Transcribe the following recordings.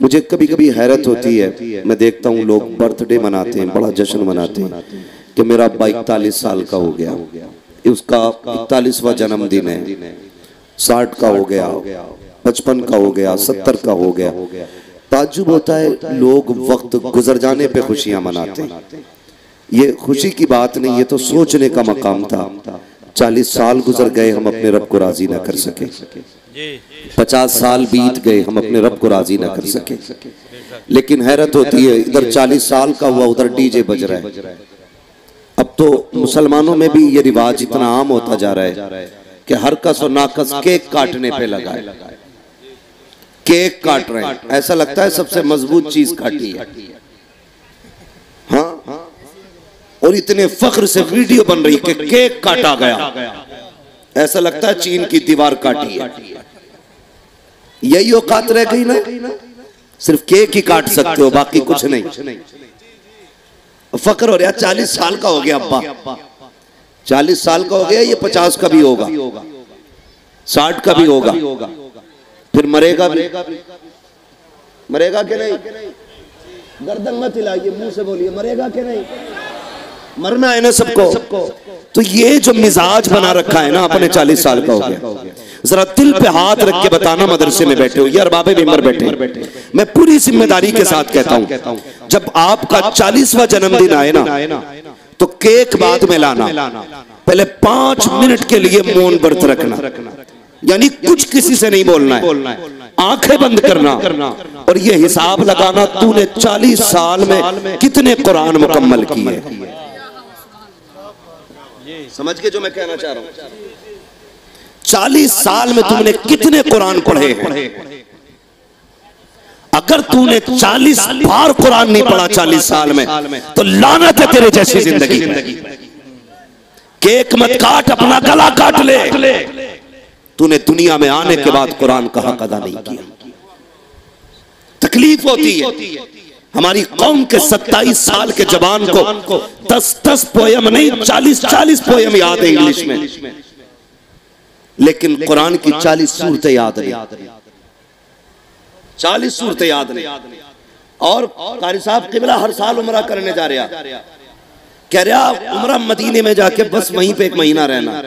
मुझे कभी कभी हैरत होती है, मैं देखता हूँ लोग बर्थडे मनाते हैं, बड़ा जश्न मनाते हैं कि मेरा अब्बा 41 साल का हो गया, उसका 41वां जन्मदिन है, 60 का हो गया, 55 का हो गया, 70 का हो गया। ताज्जुब होता है, लोग वक्त गुजर जाने पे खुशियां मनाते हैं। ये खुशी की बात नहीं, ये तो सोचने का मकाम था। 40 साल गुजर गए, हम अपने रब को राजी ना कर सके। 50 साल बीत गए, हम अपने रब को राजी ना कर सके। लेकिन हैरत होती है, इधर 40 साल का हुआ, उधर डीजे बज रहा है। अब तो मुसलमानों में भी ये रिवाज इतना आम होता जा रहा है कि हर कस और नाकस केक काटने पे लगा है। केक काट रहे हैं, ऐसा लगता है सबसे मजबूत चीज काटी है। हाँ, और इतने फख्र से वीडियो बन रही कि केक काटा गया, ऐसा लगता है चीन की दीवार काटी है। यही औकात रह गई ना, सिर्फ केक ही काट सकते हो, बाकी कुछ नहीं। फख्र हो रहा, 40 साल का हो गया अब्बा, 40 साल का हो गया, ये 50 का भी होगा, 60 का भी होगा, फिर मरेगा भी। मरेगा कि नहीं? गर्दन मत हिलाइए, मुंह से बोलिए, मरेगा कि नहीं? मरना है ना सबको। तो ये जो मिजाज बना रखा है ना, अपने 40 साल का हो गया, जरा दिल पे हाथ रख के बताना, मदरसे में बैठे हो या अरबाबे मिंबर बैठे, मैं पूरी जिम्मेदारी के साथ कहता हूं, जब आपका 40वां जन्मदिन आए ना, तो केक बाद में लाना, पहले 5 मिनट के लिए मौन व्रत रखना, यानी कुछ किसी से नहीं बोलना है, आंखें बंद करना, और ये हिसाब लगाना तूने 40 साल में कितने कुरान मुकम्मल किए। समझ के जो मैं कहना चाह रहा हूं, 40 साल में तुमने कितने कुरान पढ़े हैं? अगर तूने 40 बार कुरान नहीं पढ़ा 40 साल में, तो लानत है तेरे जैसी जिंदगी। केक मत काट, अपना गला काट ले। तूने दुनिया में आने के बाद कुरान का हक अदा नहीं किया। तकलीफ होती है। हमारी कौम के 27 साल के जवान को 10-10 पोयम नहीं, 40-40 पोयम याद है इंग्लिश में, लेकिन कुरान की 40 सूरतें याद नहीं, 40 सूरतें याद नहीं। और कारी साहब किबला हर साल उमरा करने जा रहा, कह रहा उमरा मदीने में जाके बस वहीं पे 1 महीना रहना।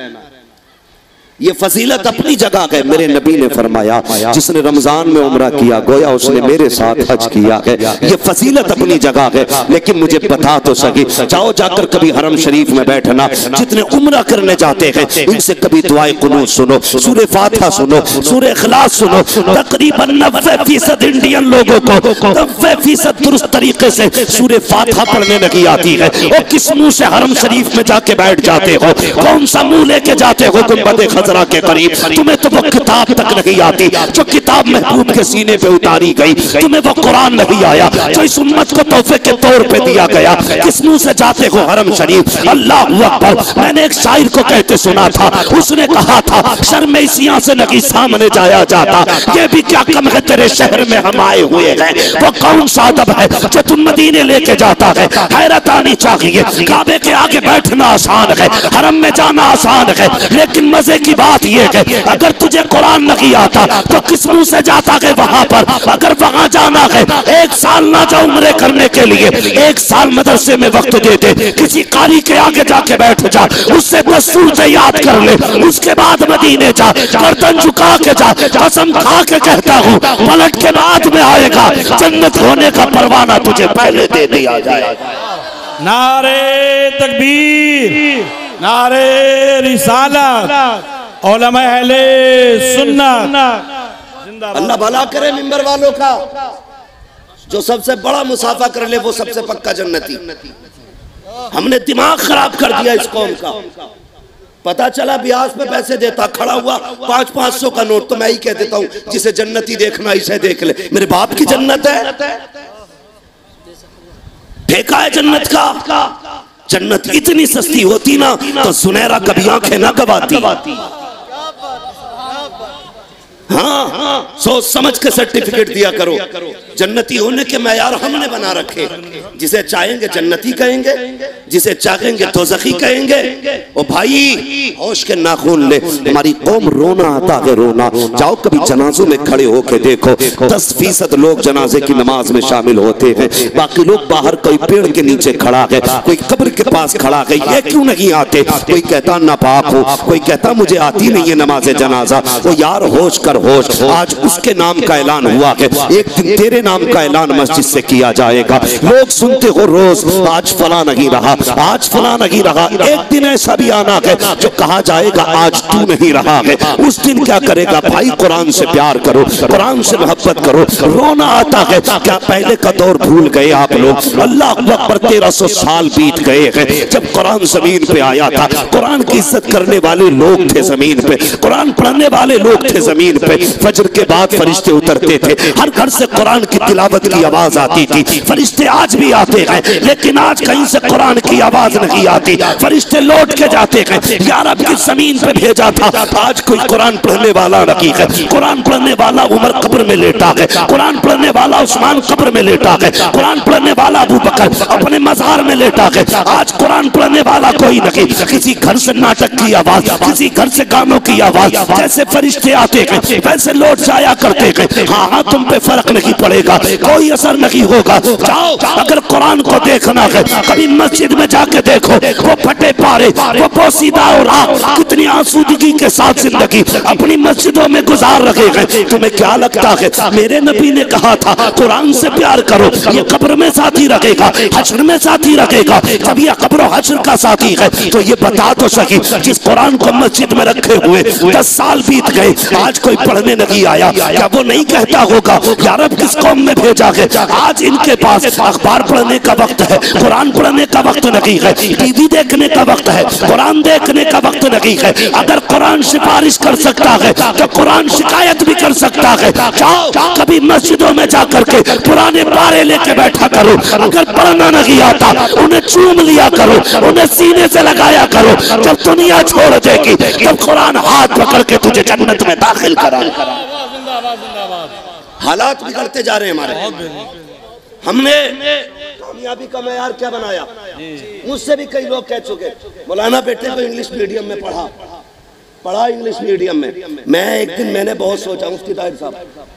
ये फजीलत अपनी जगह है। मेरे नबी ने फरमाया, जिसने रमजान में उम्रा किया गोया उसने मेरे साथ हज किया है। ये फजीलत अपनी जगह है, लेकिन मुझे बता तो सकी, जाओ जाकर कभी हरम शरीफ में बैठना, जितने उम्रा करने जाते हैं इनसे कभी दुआए कुनूत सुनो, सूरह फातिहा सुनो, सूरह इखलास सुनो। तकरीबन 90% इंडियन लोगों को 90% दुरुस्त तरीके से सूरह फातिहा पढ़ने नहीं आती है। और किस मुंह से हरम शरीफ में जाके बैठ जाते हो? कौन सा मुंह लेके जाते हो गुंबद खजरा के करीब? तुम्हें तो वो किताब तक नहीं आती जो किताब महबूब के सीने पे उतारी गई। तुम्हें वो कुरान नहीं आया जो इस उम्मत को तोहफे के तौर पे दिया गया। किस मुंह से जाते हो हरम शरीफ? अल्लाह अकबर। मैंने एक शायर को कहते सुना था, उसने कहा था शर्मेसियां से नहीं सामने जाया जाता, ये भी क्या कम है तेरे शहर में हम आए हुए हैं। वो कौन सा अदब है जो तुम मदीने लेके जाता है? हैरत आनी चाहिए। काबे के आगे बैठना आसान है, हरम में जाना आसान है, लेकिन मजे की बात यह है अगर तुझे कुरान नहीं आता तो किस मुंह से जाता है वहां पर? अगर वहां जाना है 1 साल ना जाओ उम्रे करने के लिए, 1 साल मदरसे में वक्त दे दे, किसी कारी के आगे जाके बैठ जा, उससे 10 सूरतें याद कर ले, उसके बाद मदीने जा, गर्दन झुका के जा। कसम खा के कहता हूँ पलट के बाद में आएगा, जन्नत होने का परवाना तुझे पहले दे दिया जाएगा। नारे तकबीर, नारे रिसालत, उलमा अहले सुन्नत। अल्लाह भला करे मिंबर वालों का, जो सबसे बड़ा मुसाफा कर ले वो सबसे पक्का जन्नती। हमने दिमाग खराब कर दिया इस कौम का। पता चला ब्याज पे पैसे देता खड़ा हुआ 500-500 का नोट, तो मैं ही कह देता हूँ जिसे जन्नती देखना इसे देख ले, मेरे बाप की जन्नत है। ठेका है जन्नत का। जन्नत इतनी सस्ती होती ना तो सुनहरा कभी आंखें ना गवाती। हाँ, सोच समझ के सर्टिफिकेट दिया करो। जन्नती होने के मैयार हमने बना रखे, जिसे चाहेंगे जन्नती कहेंगे, जिसे चाहेंगे दोज़खी कहेंगे। ओ भाई होश के नाखून ले, हमारी कौम रोना आता है रोना। जाओ कभी जनाजों में खड़े होके देखो, 10% लोग जनाजे की नमाज में शामिल होते हैं, बाकी लोग बाहर कोई पेड़ के नीचे खड़ा है, कोई कब्र के पास खड़ा है, ये क्यों नहीं आते? कोई कहता नापाक हो, कोई कहता मुझे आती नहीं है नमाज जनाजा। तो यार होश कर होश, आज उसके नाम का ऐलान हुआ है, एक दिन तेरे नाम का ऐलान मस्जिद से किया जाएगा। लोग सुनते हो रोज, आज फला नहीं रहा, आज फला नहीं रहा। एक दिन ऐसा भी आना है जो कहा जाएगा आज तू नहीं रहा है। उस दिन क्या करेगा भाई? कुरान से प्यार करो, कुरान से मोहब्बत करो। रोना आता है, क्या पहले का दौर भूल गए आप लोग? अल्लाह अकबर, 1300 साल बीत गए हैं जब कुरान जमीन पे आया था। कुरान की इज्जत करने वाले लोग थे जमीन पे, कुरान पढ़ने वाले लोग थे जमीन पे। फजर के बाद फरिश्ते उतरते थे, हर घर से कुरान की तिलावत की आवाज आती थी। फरिश्ते आज भी आते हैं, लेकिन आज कहीं से कुरान की आवाज नहीं आती। फरिश्ते लौट के जाते हैं, यार अब की जमीन पे भेजा था, आज कोई कुरान पढ़ने वाला नहीं है। कुरान पढ़ने वाला उमर कब्र में लेटा है, कुरान पढ़ने वाला उस्मान कब्र में लेटा है, कुरान पढ़ने वाला अबू बकर अपने मज़ार में लेटा है। आज कुरान पढ़ने वाला कोई नहीं। किसी घर से नाटक की आवाज, किसी घर से गानों की आवाज, जैसे फरिश्ते आते हैं वैसे लौट जाया करते हैं। हाँ हाँ, तुम पे फर्क नहीं पड़ेगा, कोई असर नहीं होगा। जाओ, अगर कुरान को देखना है कभी मस्जिद में जाके देखो, वो फटे पारे, वो पोसीदा और कितनी आसूदगी के साथ जिंदगी अपनी मस्जिदों में गुजार रहे हैं। तुम्हें क्या लगता है मेरे नबी ने कहा था कुरान से प्यार करो, ये कब्र में साथी रखेगा, हश्र में साथी रखेगा। जब ये कब्र हश्र का साथी है तो ये बता तो सही, जिस कुरान को मस्जिद में रखे हुए 10 साल बीत गए, आज कोई पढ़ने नहीं आया, क्या वो नहीं कहता होगा यार अब किस कौम में भेजा है? आज इनके पास अखबार पढ़ने का वक्त है, कुरान पढ़ने का वक्त नहीं है, टीवी देखने का वक्त है, कुरान देखने का वक्त नहीं है। अगर कुरान सिफारिश कर सकता है तो कुरान शिकायत भी कर सकता है। जाओ कभी मस्जिदों में जाकर के पुराने पारे लेके बैठा करो, अगर पढ़ना नहीं आता उन्हें चूम लिया करो, उन्हें सीने से लगाया करो। जब दुनिया छोड़ देगी तब कुरान हाथ पकड़ के तुझे जन्नत में दाखिल करा। हालात बिगड़ते जा रहे हैं हमारे। हमने कामयाबी का मैयार क्या बनाया? मुझसे भी कई लोग कह चुके मौलाना बेटे को इंग्लिश मीडियम में पढ़ा इंग्लिश मीडियम में। मैं एक दिन मैंने बहुत सोचा, मुफ्ती ताहिर साहब,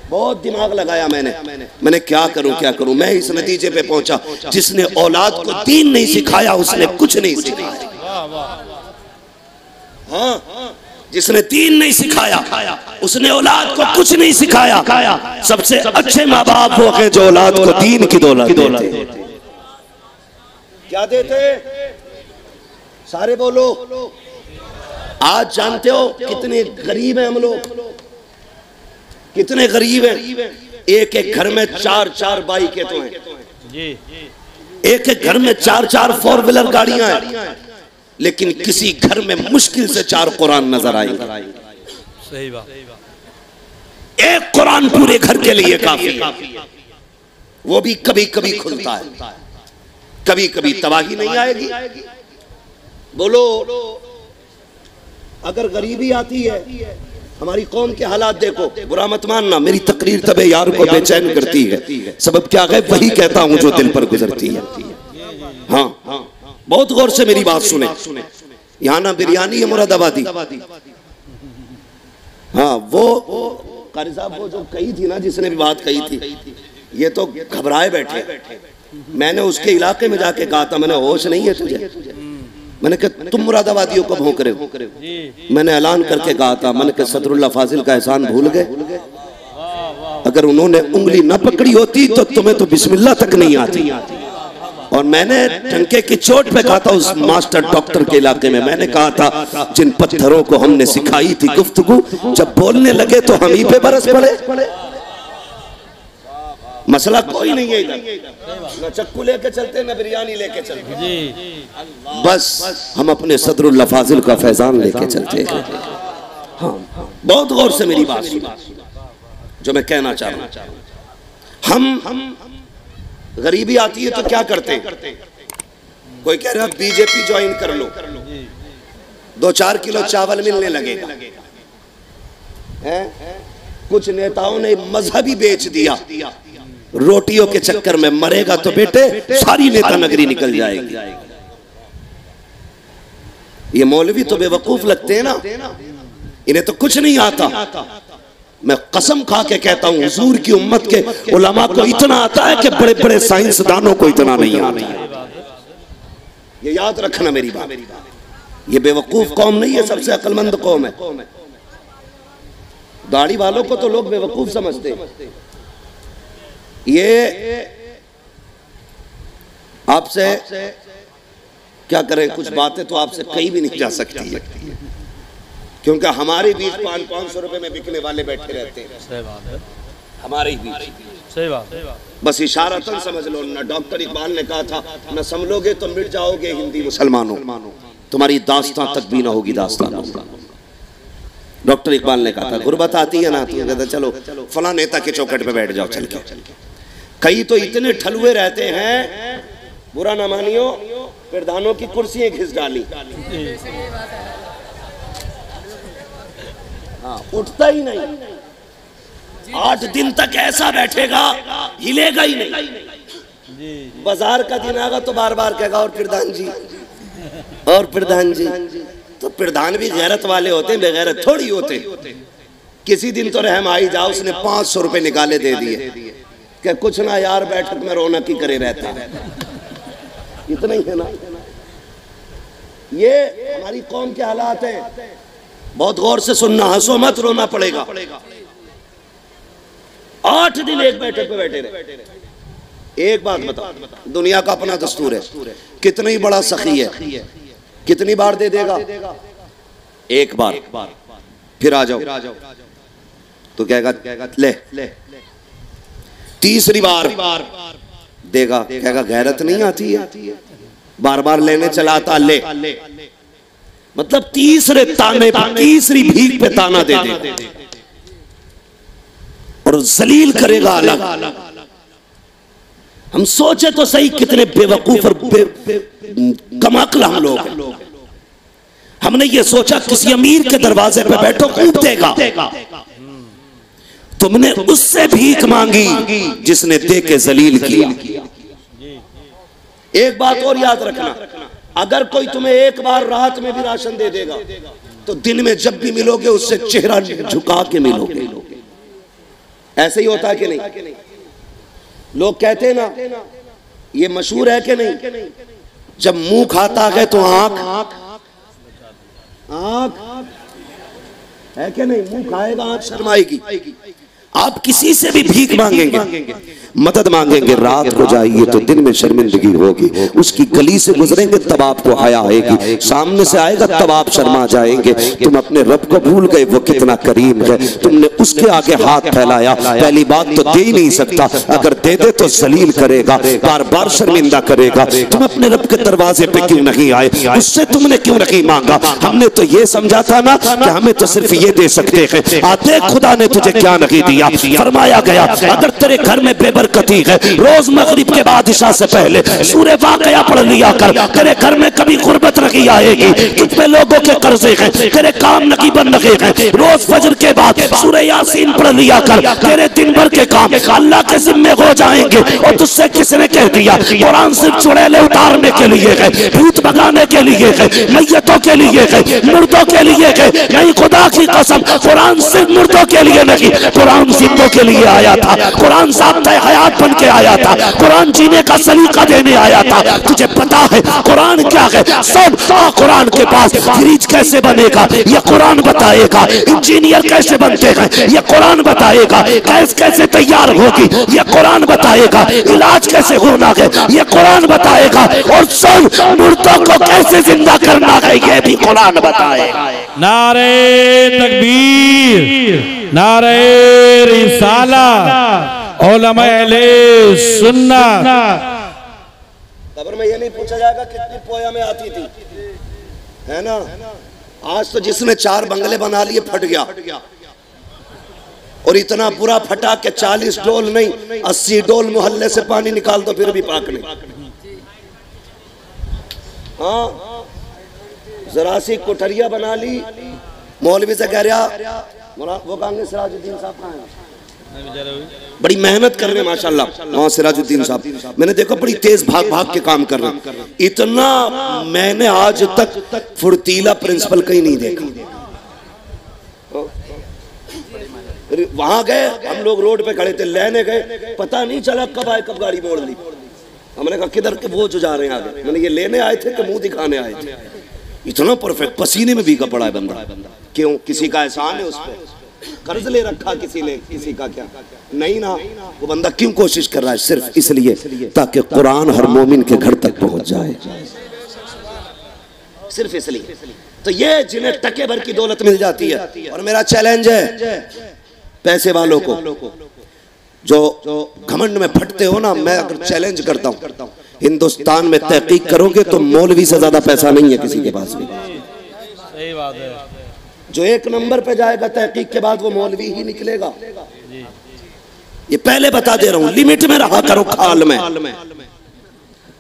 बहुत दिमाग लगाया मैंने क्या करूं। मैं इस नतीजे पे पहुंचा, जिसने औलाद को दीन नहीं सिखाया उसने कुछ नहीं सिखाया। हाँ, जिसने दीन नहीं सिखाया उसने औलाद को कुछ नहीं सिखाया। सबसे अच्छे माँ बाप वो हैं जो औलाद को दीन की दौलत देते। क्या देते? सारे बोलो। आज जानते हो कितने गरीब हैं हम लोग, कितने गरीब हैं। एक एक घर में 4-4 बाइकें तो हैं, एक एक घर में 4-4 4 व्हीलर गाड़ियां हैं, लेकिन किसी घर में मुश्किल से 4 कुरान नजर आएंगे। सही बात। एक कुरान पूरे घर के लिए काफी है, वो भी कभी कभी खुलता है, कभी कभी तबाही नहीं आएगी। बोलो, अगर गरीबी आती है, हमारी कौम के हालात देखो, बुरा मत मानना, मेरी तकरीर तबे यार को बेचैन करती है। सबब क्या है? वही कहता हूं जो दिल पर गुजरती है। हाँ, बहुत गौर से मेरी बात सुने। यहाँ ना बिरयानी है मुरादाबादी। हाँ, वो कारी साहब वो जो कही थी ना, जिसने भी बात कही थी, ये तो घबराए बैठे। मैंने उसके इलाके में जाके कहा था, मैंने होश नहीं है तुझे? मैंने कहा तुम मुरादाबादियों को भौंक रहे हो। मैंने ऐलान करके कहा था, मैंने कहा सदरुल्लाह फाजिल का एहसान भूल गए? अगर उन्होंने उंगली न पकड़ी होती तो तुम्हें तो बिस्मिल्लाह तक नहीं आती। और मैंने टंके की चोट पे कहा था उस मास्टर डॉक्टर के इलाके में, मैंने कहा था जिन पत्थरों को हमने सिखाई थी गुफ्तगू, जब बोलने लगे तो हम ही पे बरस पड़े। मसला कोई नहीं है इधर, न चक्कू लेके चलते न बिरयानी लेके चलते, बस हम अपने सदरुल्लाह फाजिल का फैजान लेके चलते हैं। हाँ, बहुत गौर से मेरी बात सुनो जो मैं कहना चाह रहा हूं। हम गरीबी आती है तो क्या करते हैं? कोई कह रहा है बीजेपी ज्वाइन कर लो, 2-4 किलो चावल मिलने लगेगा। कुछ नेताओं ने मजहबी बेच दिया, रोटियों के चक्कर में मरेगा तो बेटे सारी नेता नगरी निकल जाएगी। ये मौलवी तो बेवकूफ लगते हैं ना, इन्हें तो कुछ नहीं आता। मैं कसम खा के कहता हूं हुजूर की उम्मत के उलमा को इतना आता है कि बड़े बड़े साइंसदानों को इतना नहीं आता। ये याद रखना मेरी बात, ये बेवकूफ कौम नहीं है, सबसे अक्लमंद कौम है। दाढ़ी वालों को तो लोग बेवकूफ समझते हैं। ये आपसे क्या करें, कुछ बातें तो आपसे कही भी नहीं जा सकती है, क्योंकि हमारे बीच 500 रुपए में बिकने वाले बैठे रहते हैं। सही बात है, हमारे ही बीच। सही बात है। बस इशारतन समझ लो ना। डॉक्टर इकबाल ने कहा था ना समझोगे तो मिट जाओगे हिंदी मुसलमानों, तुम्हारी दास्तां तक भी ना होगी दास्तान। डॉक्टर इकबाल ने कहा था। गुर्बत आती है ना, तो कहता चलो फला नेता के चौखट पे बैठ जाओ चल के। कई तो इतने ठलुए रहते हैं, बुरा ना मानियो, प्रधानों की कुर्सियां घिस डाली, हाँ उठता ही नहीं। 8 दिन तक ऐसा बैठेगा, हिलेगा ही नहीं। बाजार का दिन आएगा तो बार बार कहेगा और प्रधान जी, और प्रधान जी। तो प्रधान भी गैरत वाले होते हैं, बेगैरत थोड़ी होते। किसी दिन तो रहम आई जाओ, उसने 500 रुपए निकाले दे दिए कि कुछ ना यार बैठक में रौनक ही करे रहता है, इतना ही है ना। ये हमारी कौम के हालात हैं, बहुत गौर से सुनना, हंसो मत, रोना पड़ेगा। 8 दिन एक बैठक पे बैठे रहे। एक बात बताओ, दुनिया का अपना दस्तूर है, कितना ही बड़ा सखी है, कितनी बार दे देगा? एक बार, फिर आ जाओ तो कहेगा ले। तीसरी बार देगा, कहेगा गैरत नहीं आती है, बार बार लेने चलाता ले। मतलब तीसरे ताने पर, तीसरी भीख पे ताना दे दे और जलील करेगा अलग। हम सोचे तो सही कितने बेवकूफ और कमाकल हम लोग हैं। हमने ये सोचा किसी अमीर के दरवाजे पे बैठो खूब देगा, तुमने उससे भीख मांगी जिसने दे के जलील किया। एक बात और याद रखना, अगर कोई तुम्हें एक बार रात में भी राशन दे देगा तो दिन में जब भी मिलोगे उससे चेहरा झुका के मिलोगे। ऐसे ही होता है कि नहीं? लोग कहते हैं ना, ये मशहूर है कि नहीं, जब मुंह खाता है तो आंख है कि नहीं? मुंह खाएगा आंख शर्माएगी। आप किसी से भी भीख मांगेंगे, मदद मांगेंगे, रात को जाइए तो दिन में शर्मिंदगी होगी। उसकी गली से गुजरेंगे तब आपको हया आएगी, सामने से आएगा तब आप शर्मा जाएंगे। तुम अपने रब को भूल गए, वो कितना करीम है, तुमने उसके आगे हाथ फैलाया। पहली बात तो दे ही नहीं सकता, अगर दे दे तो जलील करेगा, बार बार शर्मिंदा करेगा। तुम अपने रब के दरवाजे पे क्यों नहीं आए, उससे तुमने क्यों नहीं मांगा? हमने तो ये समझा था ना कि हमें तो सिर्फ ये दे सकते हैं, आते खुदा ने तुझे क्या नहीं दिया। फरमाया गया अगर तेरे घर में बेबरकती है, रोज मगरिब के बाद इशा से पहले सूरह वाक़या पढ़ लिया कर, तेरे घर में कभी गुर्बत नहीं आएगी। तुझ पे लोगों के कर्जे हैं, तेरे काम नहीं बन रहे हैं। रोज फजर के बाद सूरह यासीन पढ़ लिया कर, तेरे दिन भर के काम अल्लाह के जिम्मे हो जाएंगे। और तुझसे किसने कह दिया कुरान सिर्फ चुड़ैले उतारने के लिए है, भूत भगाने के लिए है, मैयतों के लिए है, मुर्दों के लिए है? नहीं, खुदा की कसम, कुरान सिर्फ मुर्दों के लिए नहीं, कुरान जिंदों के लिए आया था। कुरान ज़ाब्ता हयात बन के आया था, कुरान जीने का सलीका देने आया था। तुझे पता है कुरान क्या है? सब कुरान के पास फ्रिज कैसे बनेगा ये कुरान बताएगा, इंजीनियर कैसे बनते हैं ये कुरान बताएगा, गैस कैसे तैयार होगी ये कुरान बताएगा, इलाज कैसे होना है ये कुरान बताएगा, और सब मुर्दों को कैसे जिंदा करना है ये भी कुरान बताएगा। नारे तकबीर, नारे रिसालत, उलमा अहले सुन्नत। कब्र में ये नहीं पूछा जाएगा कितनी पोया में आती थी, है ना? आज तो जिसने 4 बंगले बना लिए फट गया, और इतना बुरा फटा कि 40 डोल नहीं 80 डोल मोहल्ले से पानी निकाल दो फिर भी पाक नहीं। हाँ, जरा सी कोठरिया बना ली, मौलवी से कह रहा वो कहेंगे सिराजुद्दीन साहब कहाँ हैं? बड़ी मेहनत कर रहे हैं माशाल्लाह वहाँ सिराजुद्दीन साहब। मैंने देखा बड़ी तेज भाग भाग के काम कर रहे हैं। इतना मैंने आज तक फुर्तीला प्रिंसिपल कहीं नहीं देखा। वहां गए हम लोग, रोड पे खड़े थे, लेने गए, पता नहीं चला कब आए कब गाड़ी मोड़ ली। हमने कहा किधर के वो जो जा रहे हैं आगे? मैंने ये लेने आए थे कि मुंह दिखाने आए थे? इतना परफेक्ट, पसीने में भीगा पड़ा है बंदा। क्यों? किसी का एहसान है उस पर? कर्ज ले रखा किसी ने? किसी का क्या नहीं ना। वो बंदा क्यों कोशिश कर रहा है? सिर्फ इसलिए ताकि कुरान हर मोमिन के घर तक पहुंच जाए, सिर्फ इसलिए। तो ये जिन्हें टके भर की दौलत मिल जाती है, और मेरा चैलेंज है पैसे वालों को जो घमंड में फटते हो ना, मैं अगर चैलेंज करता हूं, हिंदुस्तान में तहकीक करोगे तो मौलवी से ज्यादा पैसा नहीं है किसी के पास भी। सही बात है। जो एक नंबर पे जाएगा तहकीक के बाद वो मौलवी ही निकलेगा। ये पहले बता दे रहा हूं, लिमिट में रहा करो खाल में।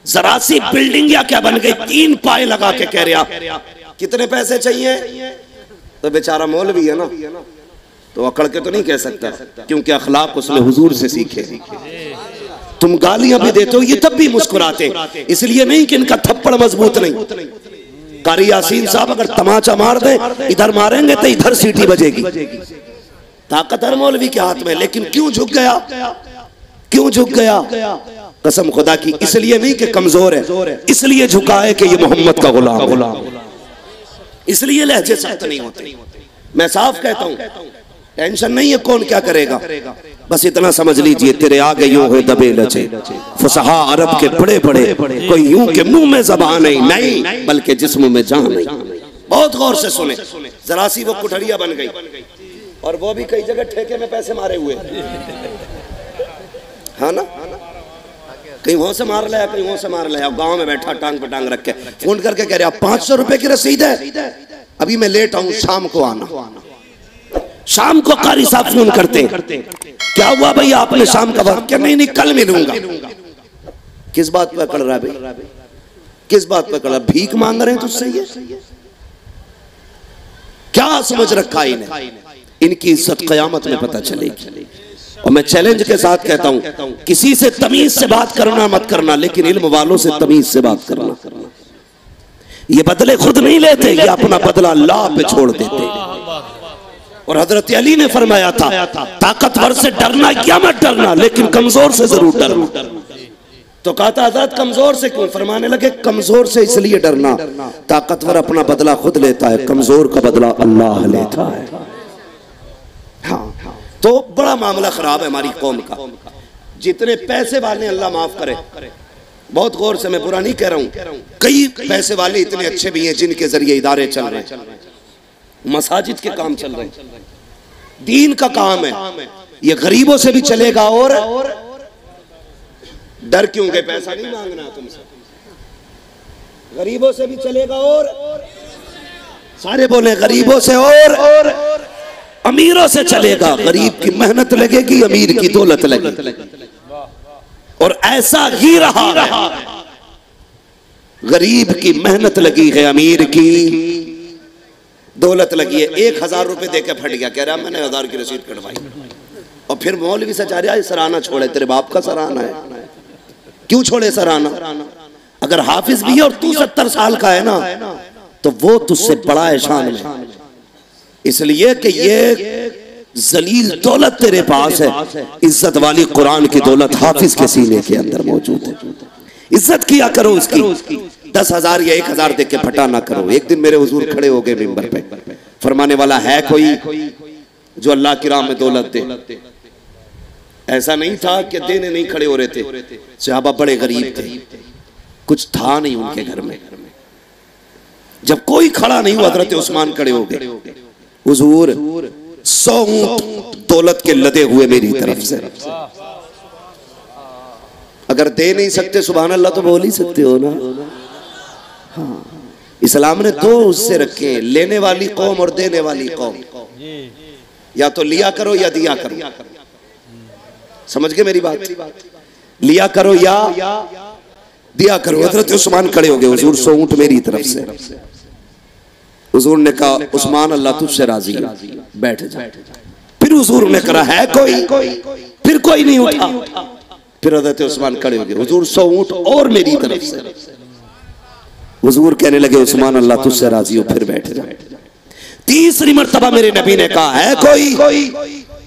जरा सी बिल्डिंग या क्या बन गई, 3 पाए लगा के कह रहा कितने पैसे चाहिए, तो बेचारा मौलवी है ना, तो अकड़ के तो नहीं कह सकता, क्योंकि अखलाक उसने हुजूर से सीखे। तुम गालियां भी देते हो ये तब भी मुस्कुराते, इसलिए नहीं कि इनका थप्पड़ मजबूत नहीं। कारी यासीन साहब अगर तमाचा मार दे, इधर मारेंगे तो इधर सीटी बजेगी। ताकत हर मौलवी के हाथ में, लेकिन क्यों झुक गया? क्यों झुक गया? कसम खुदा की, इसलिए नहीं कि कमजोर है, इसलिए झुका है कि ये मोहम्मद का गुलाम, इसलिए लहजे सख्त नहीं होते। मैं साफ कहता हूं, टेंशन नहीं है कौन क्या करेगा, बस इतना समझ लीजिए तेरे आगे यूं हो दबे लचे फुसहा अरब के बड़े बड़े, कोई यूं के मुंह में ज़बान नहीं बल्कि जिस्म में जान नहीं। बहुत गौर से सुने, जरा सी वो कुठड़िया बन गई, और वो भी कई जगह ठेके में पैसे मारे हुए, हाँ ना, कहीं वहां से मार लिया, कहीं वहां से मार लिया। गांव में बैठा टांग पे टांग रख के फोन करके कह रहा 500 रुपए की रसीद है, अभी मैं लेट आऊं, शाम को आना। शाम को कारी साहब फोन करते हैं, क्या हुआ भाई आपने शाम का वक्त? क्या नहीं कल मिलूंगा। किस बात पे कर रहा है भाई? किस बात पे कर रहा है? भीख मांग रहे हैं तुझसे? ये क्या समझ रखा है इन्हें? इनकी इज्जत कयामत में पता चलेगी। और मैं चैलेंज के साथ कहता हूं, किसी से तमीज से बात करना मत करना, लेकिन इल्म वालों से तमीज से बात करना। ये बदले खुद नहीं लेते, ये अपना बदला अल्लाह पे छोड़ देते। और हजरत अली ने फरमाया था, ताकतवर से डरना या मत डरना, लेकिन कमजोर से जरूर डरना। तो कहा था हजरत कमजोर से क्यों? फरमाने लगे कमजोर से इसलिए डरना, ताकतवर अपना बदला खुद लेता है, कमजोर का बदला अल्लाह लेता है। हाँ, तो बड़ा मामला खराब है हमारी कौम का। जितने पैसे वाले अल्लाह माफ करे, बहुत गौर से, मैं बुरा नहीं कह रहा हूं, कई पैसे वाले इतने अच्छे भी हैं जिनके जरिए इदारे चल रहे हैं, मसाजिद के काम चल रहे हैं, दीन का काम है, ये गरीबों से भी चलेगा। और डर क्यों गए? पैसा नहीं मांगना तुमसे, गरीबों से भी चलेगा। और सारे बोले गरीबों से और अमीरों से चलेगा। गरीब की मेहनत लगेगी, अमीर की दौलत लगेगी। और ऐसा ही रहा, गरीब की मेहनत लगी है, अमीर की दौलत लगी है। 1000 रुपए देके फट गया, कह रहा मैंने 1000 की रसीद कटवाई, और फिर मौलवी से चाह रहा है सराहना छोड़े, तेरे बाप का सराहना है, क्यों छोड़े सराहना? अगर हाफिज भी है और तू 70 साल का है ना, तो वो तुझसे बड़ा है शान में, इसलिए कि ये जलील दौलत तेरे पास है। इज्जत वाली कुरान की दौलत हाफिज के सीने के अंदर मौजूद है। इज्जत किया करो उसकी। 10,000 या 1,000 देके फटा ना करो। एक दिन मेरे हुजूर खड़े हो गए मिंबर पे, फरमाने वाला है कोई जो अल्लाह की राह में दौलत दे? ऐसा नहीं था कि देने नहीं खड़े हो रहे थे, सहाबा बड़े गरीब थे, कुछ था नहीं उनके घर में। जब कोई खड़ा नहीं हुआ, हजरत उस्मान खड़े हो गए, हुजूर 100 ऊंट दौलत के लदे हुए मेरी तरफ से, अगर दे नहीं सकते सुभान अल्लाह तो बोल ही सकते हो ना। हाँ, इस्लाम ने 2 उससे रखे, लेने वाली कौम और देने वाली कौम। या तो लिया करो या दिया करो, समझ गए मेरी बात? लिया करो या दिया करो। हजरत उस्मान खड़े हो गए, हुजूर 100 ऊंट मेरी तरफ से। हुजूर ने कहा उस्मान अल्लाह तुझसे राजी है, बैठ जा। फिर हुजूर ने कहा है कोई, फिर कोई नहीं उठा। फिर हज़रत उस्मान खड़े हो गए, हुजूर 100 ऊंट और मेरी तरफ से। हुजूर कहने लगे उस्मान अल्लाह तुझसे राजी हो, फिर बैठ जा। तीसरी मर्तबा मेरे नबी ने कहा है कोई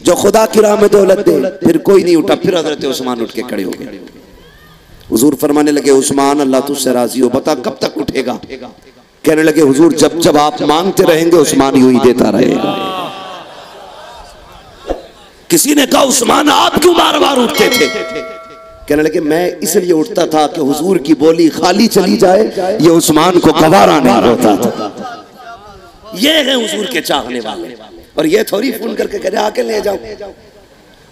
जो खुदा की राह में दौलत दे, फिर कोई नहीं उठा। फिर हज़रत उस्मान उठ के खड़े हो गए। हुजूर फरमाने लगे उस्मान अल्लाह तुझसे राजी हो, बता कब तक उठेगा? कहने लगे हुजूर जब जब आप मांगते रहेंगे उस्मान यूं ही देता रहेगा। किसी ने कहा उस्मान आप क्यों बार बार उठते थे? कहने लगे मैं इसलिए उठता था कि हुजूर की बोली खाली चली जाए, ये उस्मान को गवारा नहीं होता था। ये है हुजूर के चाहने वाले। और ये थोड़ी फोन करके कह रहे आके ले जाओ,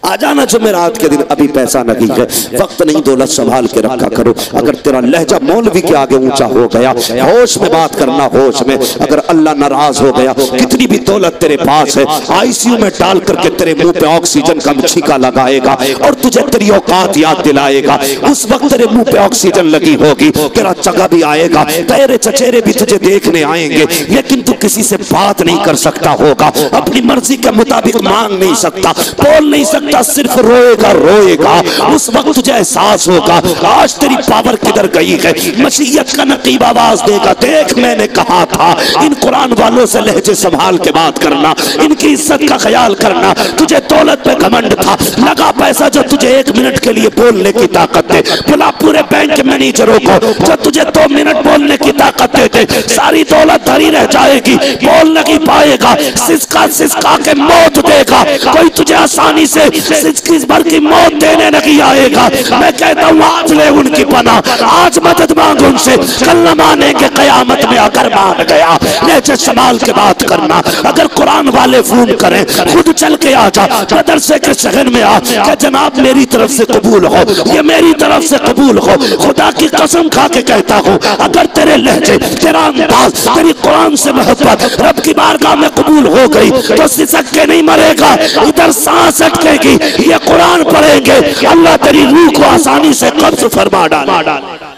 आ जाना जुमेरात के दिन, अभी पैसा नहीं है, वक्त नहीं, दौलत संभाल के रखा करो। अगर तेरा लहजा मौलवी के आगे ऊंचा हो गया, होश में बात करना, होश में। अगर अल्लाह नाराज हो गया, कितनी भी दौलत तेरे पास है, आईसीयू में डाल करके तेरे मुंह पे ऑक्सीजन का छीका लगाएगा और तुझे तेरी औकात याद दिलाएगा। उस वक्त तेरे मुंह पे ऑक्सीजन लगी होगी, तेरा जगह भी आएगा, तेरे चचेरे भी तुझे देखने आएंगे, लेकिन तू किसी से बात नहीं कर सकता होगा, अपनी मर्जी के मुताबिक मांग नहीं सकता, बोल नहीं सकता, सिर्फ रोएगा रोएगा। उस वक्त तुझे एहसास होगा आज तेरी पावर किधर गई है। मसीयत का नकीब आवाज देगा, देख मैंने कहा था इन कुरान वालों से लहजे संभाल के बात करना, इनकी इज्जत का ख्याल करना। तुझे दौलत पे घमंड था, लगा पैसा जो तुझे 1 मिनट के लिए बोलने की ताकत दे। बुला पूरे बैंक मैनेजरों को जो तुझे 2 मिनट बोलने की ताकत देते, सारी दौलत धरी रह जाएगी, बोल नहीं पाएगा, सिसका सिसका के मौत देगा। कोई तुझे आसानी से सिसकी भर की मौत देने नहीं आएगा। मैं कहता हूँ आज ले उनकी पनाह, आज मदद मांग उनसे, कल न मानेंगे कयामत में। अगर मान गया लहजे संभाल के बात करना। अगर कुरान वाले फोन करें, खुद चल के आ जा, मदरसे के शहर में आ, क्या जनाब मेरी तरफ से कबूल हो, ये मेरी तरफ से कबूल हो। खुदा की कसम खा के कहता हूँ अगर तेरे लहजे, तेरा अंदाज, तेरी कुरान से मोहब्बत रब की बारगाह में कबूल हो गई तो सिसक के नहीं मरेगा, इधर सांस अटकेगी, ये कुरान पढ़ेंगे, अल्लाह तेरी रूह को आसानी से कब्ज फरमा डाले।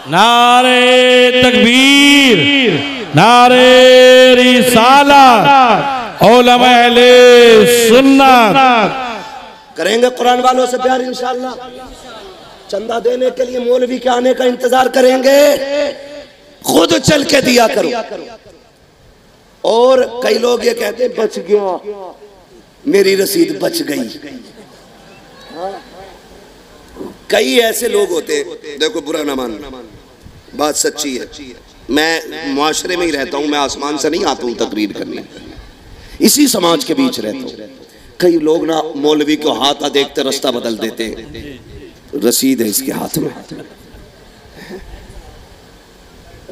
नारे तकबीर, नारे रिसालत, उलमा अहले सुन्नत। करेंगे कुरान वालों से प्यार इंशाअल्लाह। चंदा देने के लिए मौलवी के आने का इंतजार करेंगे, खुद चल के दिया करो। और कई लोग ये कहते हैं बच गया, मेरी रसीद बच गई। कई ऐसे लोग होते, देखो बुरा ना मान, बात सच्ची है, मैं मुआशरे में ही रहता हूँ, मैं आसमान से नहीं आता हूँ तकरीर करने, इसी समाज के बीच रहता हूँ। कई लोग ना मौलवी को हाथ देखते रास्ता बदल देते हैं। रसीद है इसके हाथ में,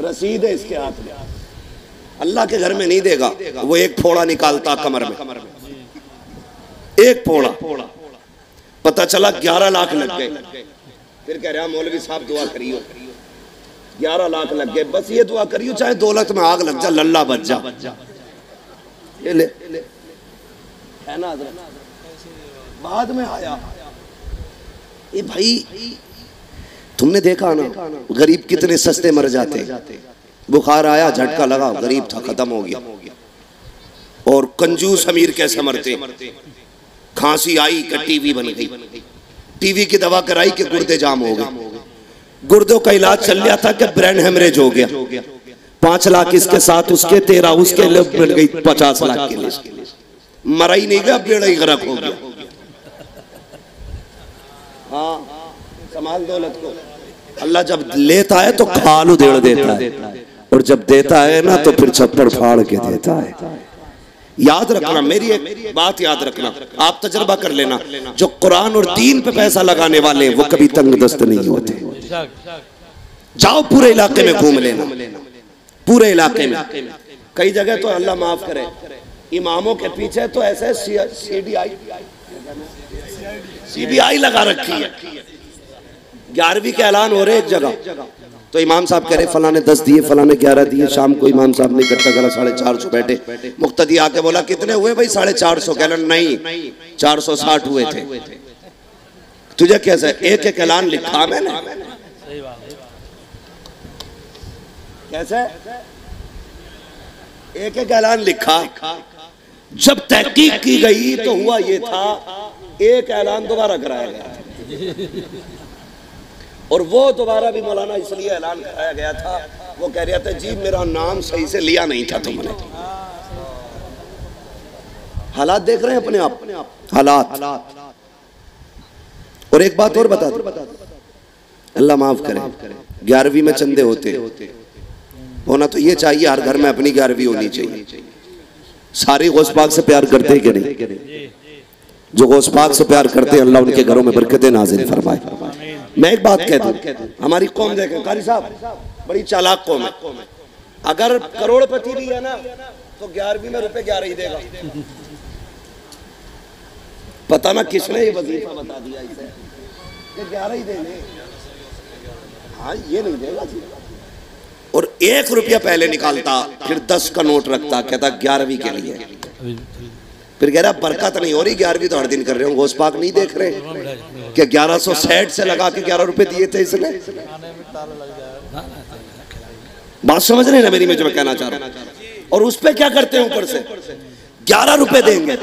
रसीद है इसके हाथ में, अल्लाह के घर में नहीं देगा। वो एक फोड़ा निकालता कमर में, एक फोड़ा, पता चला 11 लाख लग गए। फिर कह रहा मौलवी साहब दुआ करियो, 11 लाख लग गए, बस ये दुआ करियो चाहे दौलत में आग लग जा, लल्ला बच जा। ये ले है ना, बाद में आया ये भाई, तुमने देखा ना गरीब कितने सस्ते मर जाते। बुखार आया, झटका लगा, गरीब था, खत्म हो गया। और कंजूस अमीर कैसे मरते, खांसी आई कि टीवी बन गई, टीवी की दवा कराई कि गुर्दे जाम हो गए, गुर्दों का इलाज चल रहा था कि ब्रेन हेमरेज हो गया, 5 लाख इसके साथ उसके, 13 उसके लिए मिल गई 50 लाख के लिए, मरा ही नहीं गया, बेड़ा ही गरक हो गया। हाँ, संभाल दौलत को। अल्लाह जब लेता है तो खाल उधेड़ देता है, और जब देता है ना तो फिर छप्पड़ फाड़ के देता है। याद रखना, मेरी एक बात याद रखना, आप तजर्बा कर लेना, जो कुरान और दीन पे पैसा लगाने वाले हैं वो कभी तंगदस्त नहीं होते। जाओ पूरे इलाके में घूम लेना, पूरे इलाके में। कई जगह तो अल्लाह माफ करे, इमामों के पीछे तो ऐसे CBI लगा रखी है। 11वीं के ऐलान हो रहे एक जगह, तो इमाम साहब कह रहे फला ने 10 दिए, फला ने 11 दिए। शाम को इमाम साहब ने इकट्ठा करा, 450 बैठे। मुक्तदी आके बोला कितने हुए भाई? 450। कहना नहीं, 460 हुए थे। तुझे कैसा, एक एक ऐलान लिखा मैंने, कैसे एक एक ऐलान लिखा। जब तहकीक की गई तो हुआ ये था, एक ऐलान दोबारा कराया गया और वो दोबारा भी मौलाना इसलिए ऐलान कराया गया था, वो कह रहा था जी मेरा नाम सही से लिया नहीं था तुमने। हालात देख रहे हैं अपने आप, हालात। और एक बात और बता दो, अल्लाह माफ करे, 11वीं में चंदे होते होना तो ये चाहिए, हर घर में अपनी 11वीं होनी चाहिए। सारी गौस पाक से प्यार करते हैं कि नहीं? जो गौस पाक से प्यार करते हैं अल्लाह उनके घरों में बरकतें नाज़िल फरमाए। मैं एक बात कह दूं, हमारी कौम देखें, कारी साहब बड़ी चालाक कौम है। अगर करोड़पति भी है ना तो 11वीं में रुपए 11 ही देगा। पता ना किसने ये वजीफा बता दिया इसे, 11 ही देंगे। हाँ ये नहीं देगा। और 1 रुपया पहले निकालता, फिर 10 का नोट रखता, कहता 11वीं के लिए। फिर कह रहा बरकत नहीं हो रही, 11वीं तो हर दिन कर रहे हो। गौस पाक नहीं देख रहे कि 1160 से लगा के 11 रुपए दिए थे इसने। बात समझ रहे हैं ना मेरी, मैं जो मैं कहना चाह रहा हूं। और उस पे क्या करते हैं, ऊपर से 11 रुपए देंगे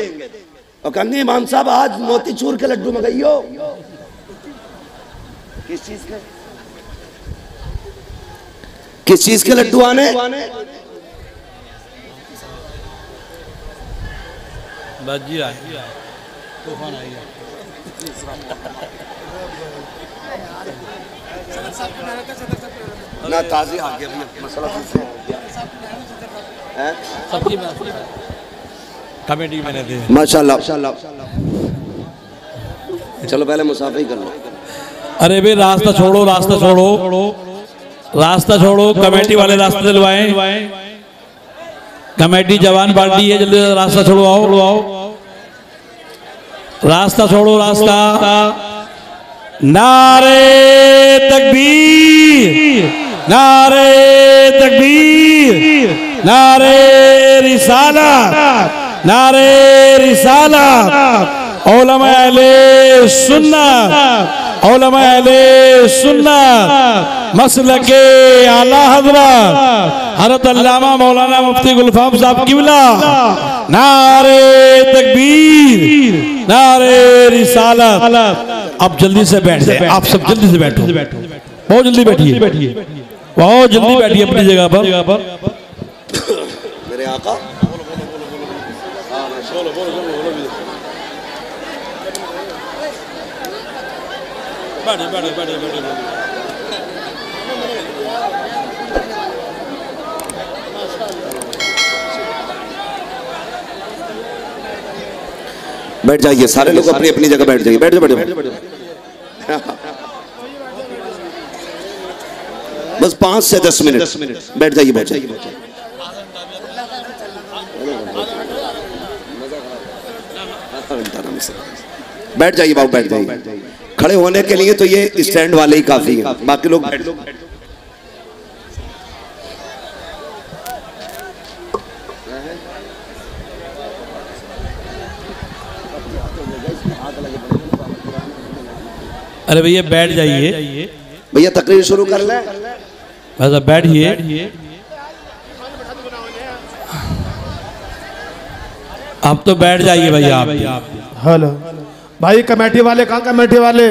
और कहेंगे इमाम साहब आज मोतीचूर के लड्डू मंगाइयो। किस चीज के, किस चीज के लड्डू आने? तूफान आई ना ताज़ी आ गया मसला सबकी कमेटी मैंने दी माशाल्लाह। चलो पहले मुसाफिर कर लो। अरे भाई रास्ता छोड़ो, रास्ता छोड़ो, रास्ता छोड़ो। कमेटी वाले रास्ते दिलवाएं। कमेटी जवान पार्टी है, जल्दी रास्ता छोड़ो, आओ। रास्ता छोड़ो, रास्ता। नारे तकबीर, नारे तकबीर, नारे रिसालत, नारे रिसालत। उलमा अहले सुन्नत, उलमा अहले सुन्नत मसलके आला हज़रत हज़रत अल्लामा मौलाना मुफ्ती गुलफाम साहब किबला। नारे तकबीर, नारे रिसालत। आप जल्दी से बैठ जाए, आप सब जल्दी से बैठो, बहुत जल्दी बैठिए, बहुत जल्दी बैठिए अपनी जगह पर। मेरे आका बैठ जाइए, सारे लोग अपनी अपनी जगह बैठ जाइए। बैठ जाओ, बैठ जाओ। बस 5 से 10 मिनट बैठ जाइए, बैठ जाइए। बैठ जाइए बाबू, बैठ जाइए। खड़े होने के लिए तो ये स्टैंड वाले ही काफी है, बाकी लोग बैठ लो। अरे भैया बैठ जाइए, भैया तकरीर शुरू कर ले। ऐसा बैठिए। आप तो बैठ जाइए भैया आप। हेलो भाई, कमेटी वाले कहाँ? कमेटी वाले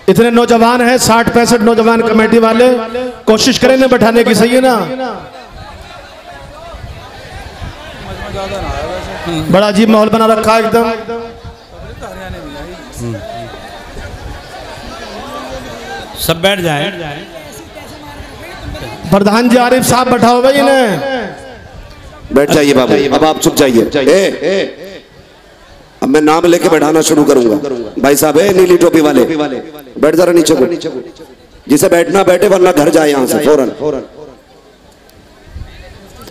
इतने नौजवान हैं, 60-65 नौजवान कमेटी वाले, कोशिश करें ना बैठाने की, सही है ना? बड़ा अजीब माहौल बना रखा है एकदम। सब बैठ जाएं। प्रधान जी आरिफ साहब बैठाओ भाई इन्हें। बैठ जाइए बाबू, अब आप चुप जाइए। अब मैं नाम लेके बैठाना शुरू करूंगा। भाई साहब है नीली टोपी वाले, बैठ जरा नीचे को। जिसे बैठना बैठे, वरना घर जाए यहाँ से फौरन।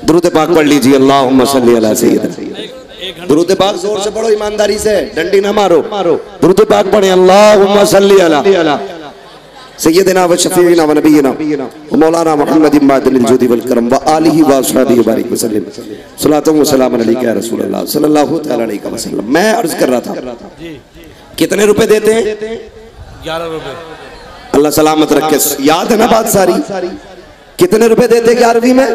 दुरूद पाक पढ़ लीजिए, अल्लाहुम्मा सल्ली अला सय्यिदना। दुरूद पाक जोर से पढ़ो, ईमानदारी से, डंडी ना मारो। दुरूद पाक पढ़े, अल्लाहुम्मा सल्ली अला सय्यिदना व शफीना व नबीना व मौलाना मुहम्मद इमादिल जुदी वल करम व आलिहि व अस्हाबिहि बारिक वसल्लम। सलातो व सलाम अलैका या रसूल अल्लाह सल्लल्लाहु तआला अलैहि वसल्लम। मैं अर्ज कर रहा था, कितने रुपए देते हैं? 11 रुपए। अल्लाह सलामत रखे। याद है ना बात सारी? कितने रुपए देते 11वीं में?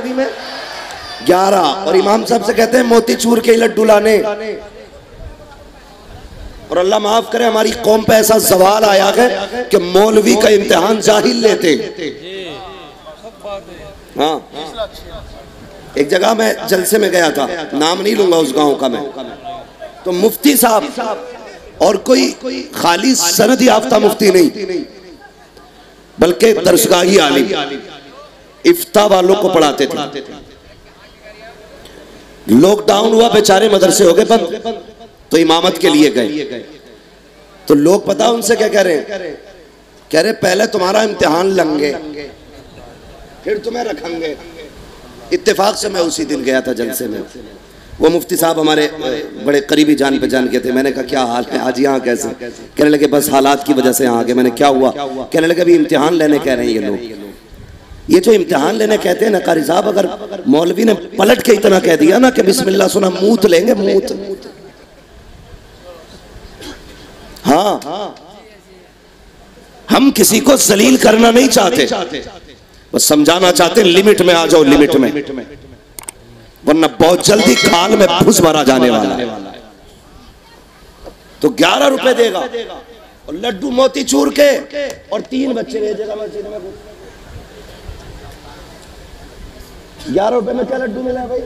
11 और इमाम साहब से कहते हैं मोतीचूर के लड्डू लाने। और अल्लाह माफ करे हमारी कौम पे ऐसा सवाल आया है कि मौलवी का इम्तिहान जाहिल लेते। हाँ, एक जगह मैं जलसे में गया था, नाम नहीं लूंगा उस गांव का मैं, तो मुफ्ती साहब और कोई खाली सनद याफ्ता मुफ्ती नहीं बल्कि दरसगाही आलिम इफ्ता वालों को पढ़ाते थे। लॉकडाउन हुआ, बेचारे मदरसे हो गए बंद, तो इमामत के लिए गए। तो लोग पता उनसे क्या कह रहे हैं? कह रहे पहले तुम्हारा इम्तिहान लेंगे फिर तुम्हें रखेंगे। इत्तेफाक से मैं उसी दिन गया था जलसे में। वो मुफ्ती साहब हमारे बड़े करीबी जान पहचान के थे। मैंने कहा क्या हाल है आज यहाँ कैसे? कहने लगे बस हालात की वजह से यहाँ आ गए। मैंने क्या हुआ? कहने लगे अभी इम्तिहान लेने कह रहे हैं ये लोग। ये जो इम्तिहान लेने कहते हैं ना कारी साहब, अगर मौलवी ने पलट के इतना कह दिया ना कि बिस्मिल्लाह सुना मूत लेंगे मूत। हाँ, हम किसी को जलील करना नहीं चाहते, बस समझाना चाहते हैं लिमिट में आ जाओ, लिमिट में, वरना बहुत जल्दी खाल में फुस भरा जाने वाला है। तो 11 रुपए देगा और लड्डू मोतीचूर के और 3 बच्चे भेजेगा मस्जिद में। 11 रुपए में क्या लड्डू मिला भाई?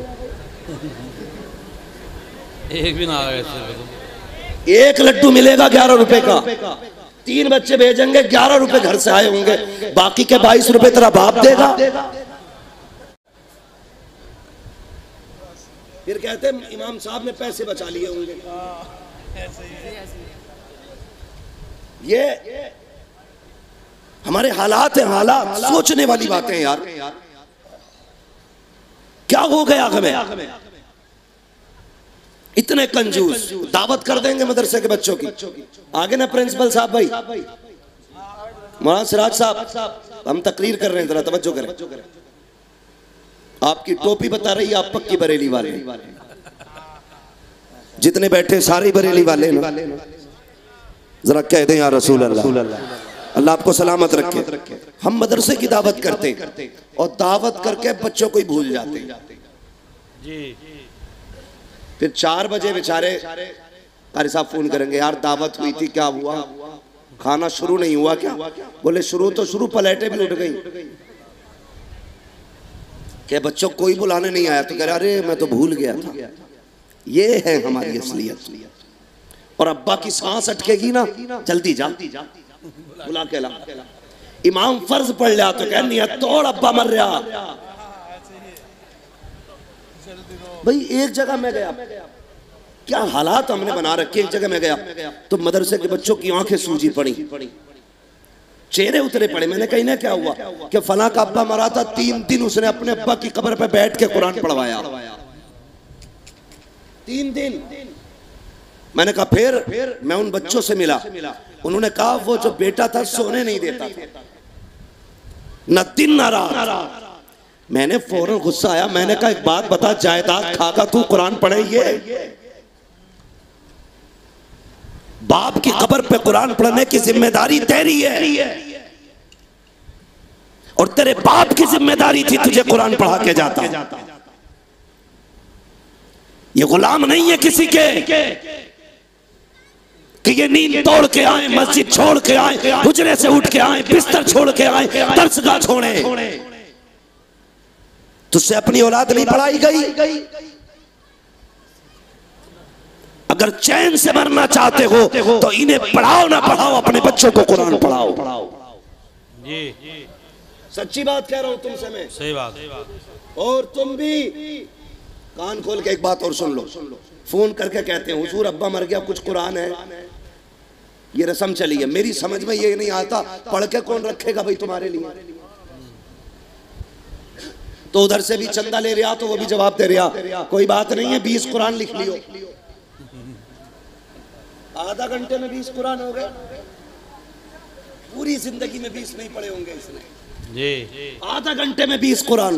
एक भी ना आ गया। एक लड्डू मिलेगा 11 रुपए का। 3 बच्चे भेजेंगे, 11 रुपए घर से आए होंगे, बाकी के 22 रुपए तेरा बाप देगा। फिर कहते हैं इमाम साहब ने पैसे बचा लिए होंगे। ये हमारे हालात हैं, हालात सोचने वाली बातें हैं यार। क्या हो गया हमें? इतने कंजूस। दावत कर देंगे मदरसे के बच्चों की, आगे ना प्रिंसिपल साहब भाई, मौलाना सिराज साहब, हम तकरीर कर रहे हैं, जरा तवज्जो करें। आपकी टोपी बता रही है आप पक्की बरेली वाले, जितने बैठे सारे बरेली वाले ना, जरा कह दें या रसूल अल्लाह, अल्लाह आपको सलामत रखे। हम मदरसे की दावत करते हैं और दावत करके बच्चों को ही भूल जाते हैं। फिर 4 बजे बेचारे कारी साहब फोन करेंगे, यार दावत हुई थी, क्या हुआ? खाना शुरू नहीं हुआ क्या? बोले शुरू तो शुरू, प्लेटें भी उठ गई। क्या बच्चों कोई बुलाने नहीं आया? तो कह रहे अरे मैं तो भूल गया था। ये है हमारी असलियत। और अब्बा की सांस अटकेगी ना, जल्दी जा बुला के ला। इमाम फर्ज पढ़ लिया तो कह नियत तोड़, अब्बा मर रहा। भाई एक जगह मैं गया, क्या हालात हमने बना रखे। एक जगह मैं गया तो मदरसे के बच्चों की आंखें सूजी पड़ी, चेहरे उतरे पड़े। मैंने कही ना क्या हुआ? कि फला का अब्बा मरा था, 3 दिन उसने अपने अब्बा की कब्र पे बैठ के कुरान पढ़वाया। 3 दिन। मैंने कहा फिर मैं उन बच्चों से मिला, उन्होंने कहा वो जो बेटा था सोने नहीं देता था, न दिन न रात। मैंने फौरन गुस्सा आया, मैंने कहा एक बात बता, जायदाद खाका तू कुरान पढ़े? ये बाप की कब्र पे कुरान पढ़ने की जिम्मेदारी तेरी है और तेरे बाप की जिम्मेदारी थी तुझे कुरान पढ़ा के जाता। ये गुलाम नहीं है किसी के कि ये नींद तोड़ के आए, मस्जिद छोड़ के आए, हुजरे से उठ के आए, बिस्तर छोड़ के आए, दरसगाह छोड़े। तुझसे अपनी औलाद नहीं पढ़ाई गई? अगर चैन से मरना चाहते हो तो इन्हें पढ़ाओ ना पढ़ाओ, अपने बच्चों को कुरान पढ़ाओ। जी सच्ची बात कह रहा हूं तुमसे मैं। सही बात। और तुम भी कान खोल के एक बात और सुन लो। फोन करके कहते हैं हुजूर अब्बा मर गया, कुछ कुरान है? ये रस्म चली है, मेरी समझ में ये नहीं आता, पढ़ के कौन रखेगा भाई तुम्हारे लिए? तो उधर से भी चंदा ले रहा तो वो भी जवाब दे रहा, कोई बात नहीं है 20 कुरान लिख लियो। आधा घंटे में 20 कुरान हो गए। पूरी जिंदगी में 20 नहीं पढ़े होंगे इसने जी। आधा घंटे में 20 कुरान।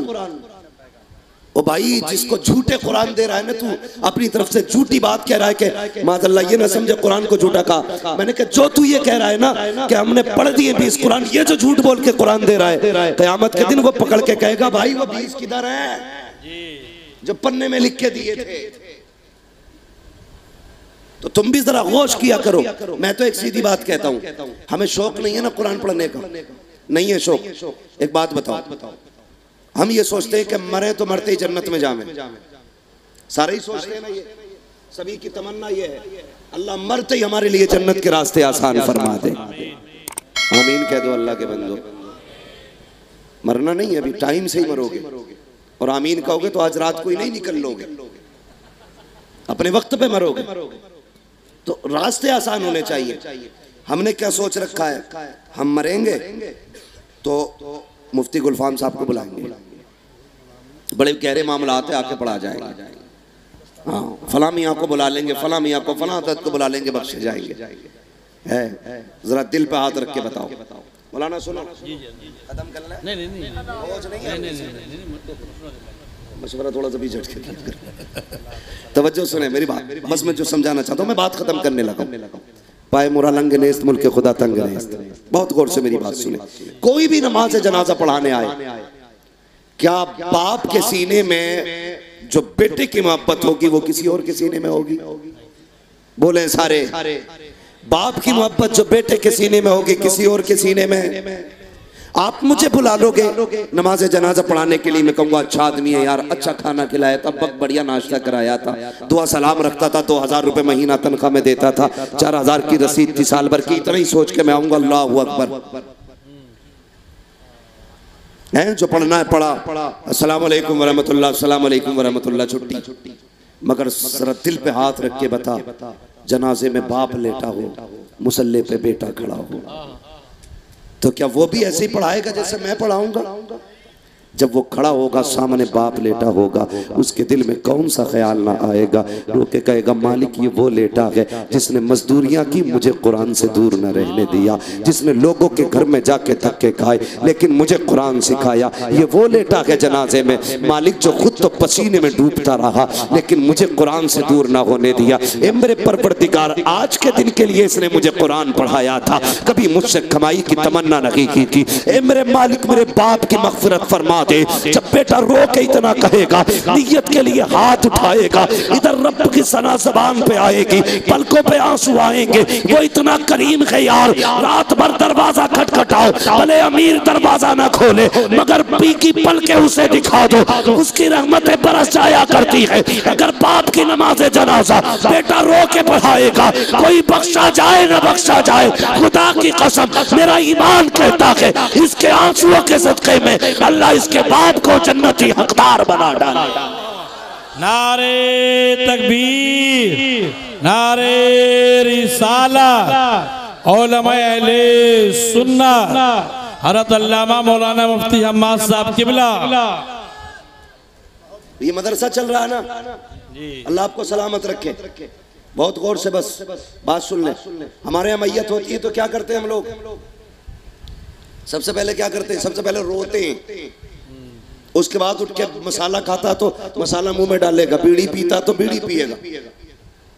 ओ भाई जिसको झूठे कुरान दे रहा है ना तू, अपनी तरफ से झूठी बात कह रहा है कि माज़अल्लाह ये ना समझे कुरान को झूठा कहा। मैंने कहा जो तू ये कह रहा है ना कि हमने पढ़ दिए 20 कुरान, ये जो झूठ बोल के कुरान दे रहा है, क़यामत के दिन वो पकड़ के कहेगा भाई वो 20 किधर है? जो पन्ने में लिख के दिए थे। तो तुम भी जरा गौश किया करो। मैं तो एक सीधी बात कहता हूं, हमें शौक नहीं है ना कुरान पढ़ने का, नहीं है शौक। एक बात बताओ, हम ये सोचते हैं कि मरे तो मरते ही जन्नत में जावे, सारे ही सोचते हैं ना, ये सभी की तमन्ना ये है अल्लाह मरते ही हमारे लिए जन्नत के रास्ते आसान फरमा दे। आमीन कह दो अल्लाह के बंदो। मरना नहीं है, अभी टाइम से ही मरोगे, और आमीन कहोगे तो आज रात को ही नहीं निकल लोगे, अपने वक्त पे मरोगे। तो रास्ते आसान होने चाहिए। हमने क्या सोच रखा है, हम मरेंगे तो मुफ्ती गुलफाम साहब को बुलाएंगे, बड़े गहरे मामला आते आके पढ़ा जाएगा। हाँ, फला मियाँ को बुला लेंगे, फला मियाँ को, फला हज़रत को बुला लेंगे, बख्शे जाएंगे। है जरा दिल पे हाथ रख के बताओ। मौलाना सुनो, खत्म कर ले। नहीं, मशवरा थोड़ा सा भी झटके। तवज्जो सुने मेरी बात, बस मैं जो समझाना चाहता हूँ, मैं बात खत्म करने लगा। पाए मुरा लंग नेस्त मुल्क खुदा तंग नेस्त। बहुत गौर से मेरी बात सुने। कोई भी नमाज जनाजा पढ़ाने आए, क्या बाप के सीने में जो बेटे की मोहब्बत होगी वो किसी और के सीने में होगी? बोले सारे, बाप की मोहब्बत जो बेटे के सीने में होगी किसी और के सीने में। आप मुझे बुला लोगे नमाज जनाजा पढ़ाने के लिए, मैं कहूँगा अच्छा आदमी है यार, अच्छा खाना खिलाया था, बढ़िया नाश्ता कराया था, दुआ सलाम रखता था, 2000 रुपये महीना तनख्वाह में देता था, 4000 की रसीद थी साल भर की, इतना ही सोच के मैं आऊँगा अल्लाहु अकबर। है जो पढ़ना है पढ़ा, अस्सलाम वालेकुम वरहमतुल्लाह, अस्सलाम वालेकुम वरहमतुल्लाह, छुट्टी। मगर जरा दिल पे हाथ रख के बता, जनाजे में बाप लेटा हो, मुसल्ले पे बेटा खड़ा हो, तो क्या वो भी ऐसे ही पढ़ाएगा जैसे मैं पढ़ाऊंगा? जब वो खड़ा होगा सामने बाप लेटा होगा, उसके दिल में कौन सा ख्याल ना आएगा, रो के कहेगा मालिक ये वो लेटा है जिसने मजदूरियां की, मुझे कुरान से दूर न रहने दिया, जिसने लोगों के घर में जाके धक्के खाए लेकिन मुझे कुरान सिखाया। ये वो लेटा है जनाजे में मालिक जो खुद तो पसीने में डूबता रहा लेकिन मुझे कुरान से दूर ना होने दिया। ए मेरे परवरदिगार, आज के दिन के लिए इसने मुझे कुरान पढ़ाया था, कभी मुझसे कमाई की तमन्ना नहीं की थी। ए मेरे मालिक, मेरे बाप की मगफिरत फरमा दे। जब बेटा रो के इतना कहेगा, नियत के लिए हाथ उठाएगा, इधर रब की सना ज़बान पे आएगी, पलकों पे आंसू आएंगे। वो इतना करीम है यार, रात भर दरवाजा खटखटाओ, भले अमीर दरवाजा ना खोले मगर पी की पलके उसे दिखा दो, उसकी रहमतें बरस जाया करती है। अगर बाप की नमाज जनाजा बेटा रो के पढ़ाएगा, कोई बख्शा जाए ना बख्शा जाए, खुदा की कसम मेरा ईमान कहता है इसके आंसुओं के सदके में अल्लाह इसके बाप को जन्नती हकदार बना डाला। नारे तकबीर, नारे रिसालत, उलमाए अहले सुन्नत, हज़रत अल्लामा मौलाना मुफ्ती हम्माद साहब किबला। ये मदरसा चल रहा है ना, अल्लाह आपको सलामत रखे। बहुत गौर से बस बात सुन ले। हमारे यहाँ मैयत होती है तो क्या करते हैं हम लोग? सबसे पहले क्या करते हैं? सबसे पहले रोते हैं, उसके बाद उठ के मसाला खाता तो मसाला मुंह में डालेगा, बीड़ी पीता तो बीड़ी पिएगा,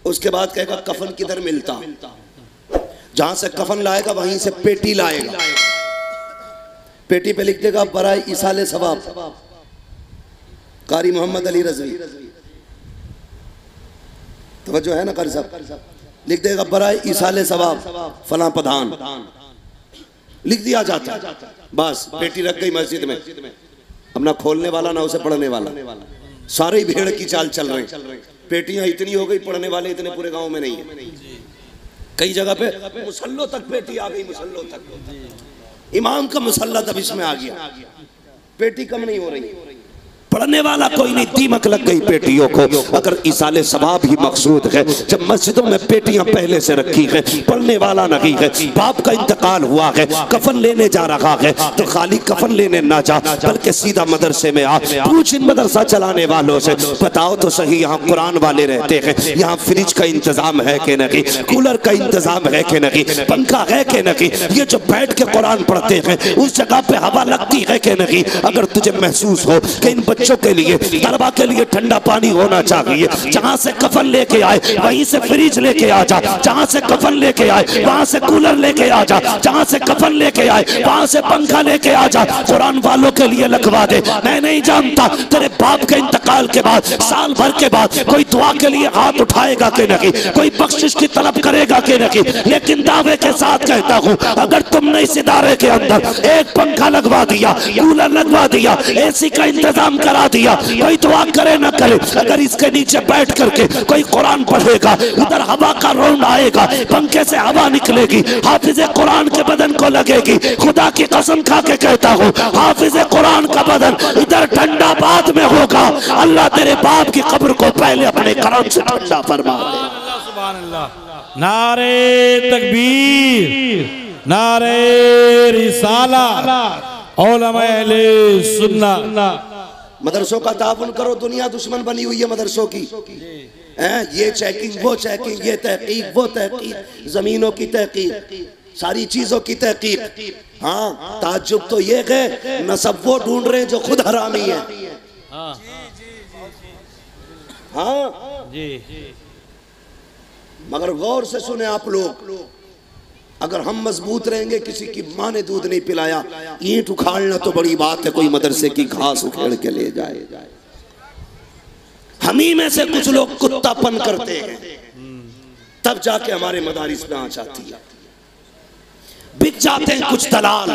उसके बाद कहेगा कफन किधर मिलता, जहां से कफन लाएगा वहीं से पेटी लाएगा, पेटी पे लिख देगा बराए इसाले सवाब, कारी मोहम्मद अली रज़वी, तवज्जो है ना कारी साहब, लिख देगा बराए इसाले सवाब फला प्रधान, लिख दिया जाता है। बस पेटी रख गई मस्जिद में, अपना खोलने वाला ना उसे पढ़ने वाला, सारे भेड़ की चाल चल रहे हैं। पेटियां इतनी हो गई, पढ़ने वाले इतने पूरे गांव में नहीं है। कई जगह पे मुसल्लों तक पेटी आ गई, मुसल्लों तक इमाम का मुसल्ला तब इसमें आ गया, पेटी कम नहीं हो रही। पढ़ने वाला कोई नहीं, दीमक लग गई पेटियों को। अगर इसाले सवाब ही मकसूद है, जब मस्जिदों में पेटियां पहले से रखी है, पढ़ने वाला नहीं है, बाप का इंतकाल हुआ है, कफन लेने जा रहा है तो खाली कफन लेने ना जा, बल्कि सीधा मदरसे में आ, पूछ इन मदरसा चलाने वालों से, बताओ तो सही यहाँ कुरान वाले रहते हैं, यहाँ फ्रिज का इंतजाम है कि नहीं, कूलर का इंतजाम है कि नहीं, पंखा है कि नहीं, ये जो बैठ के कुरान पढ़ते हैं उस जगह पे हवा लगती है कि नहीं। अगर तुझे महसूस हो कि इन बच्चों बच्चों के लिए, तलबा के लिए ठंडा पानी होना चाहिए। जहां से कफन लेके आए वहीं से फ्रिज लेके आ जा, जहां से कफन लेके आए वहां से कूलर लेके आ जा, जहां से कफन लेके आए वहां से पंखा लेके आ जा। कुरान वालों के लिए लगवा दे। मैं नहीं जानता तेरे बाप के इंतकाल के बाद, साल भर के बाद कोई दुआ के लिए हाथ उठाएगा कि नहीं, कोई बख्शिश की तलब करेगा कि नहीं, लेकिन दावे के साथ कहता हूं, अगर तुमने इस इदारे के अंदर एक पंखा लगवा दिया, कूलर लगवा दिया, एसी का इंतजाम करा दिया, कोई दुआ करे ना करे, अगर इसके नीचे बैठ करके कोई कुरान पढ़ेगा, उधर हवा का राउंड आएगा, पंखे से हवा निकलेगी, हाफिज कुरान के बदन को लगेगी। खुदा की कसम खा के कहता हूँ, हाफिज कुरान का बदन इधर ठंडा बाद में होगा। अल्लाह तेरे बाप की कब्र को पहले अपने करम से ठंडा फरमा दे। सुभान अल्लाह। नारे तकबीर, नारे रिसाला, उलमाए अहले सुन्नत। मदरसों का ताबुन करो, दुनिया दुश्मन बनी हुई है मदरसों की। ये चेकिंग, वो चेकिंग, ये तहकीक, वो तहकीक, जमीनों की तहकीक, सारी चीजों की तहकीक। हाँ, ताज्जुब तो ये है न सब वो ढूंढ रहे हैं जो खुद हरामी है। हाँ जी, मगर गौर से सुने आप लोग, अगर हम मजबूत रहेंगे, किसी की माँ ने दूध नहीं पिलाया, ईंट उखाड़ना तो बड़ी बात है, कोई मदरसे की घास उखेड़ के ले जाए। हम ही में से कुछ लोग कुत्तापन करते हैं, तब जाके हमारे मदारिस में आ जाती है। बिक जाते हैं कुछ दलाल।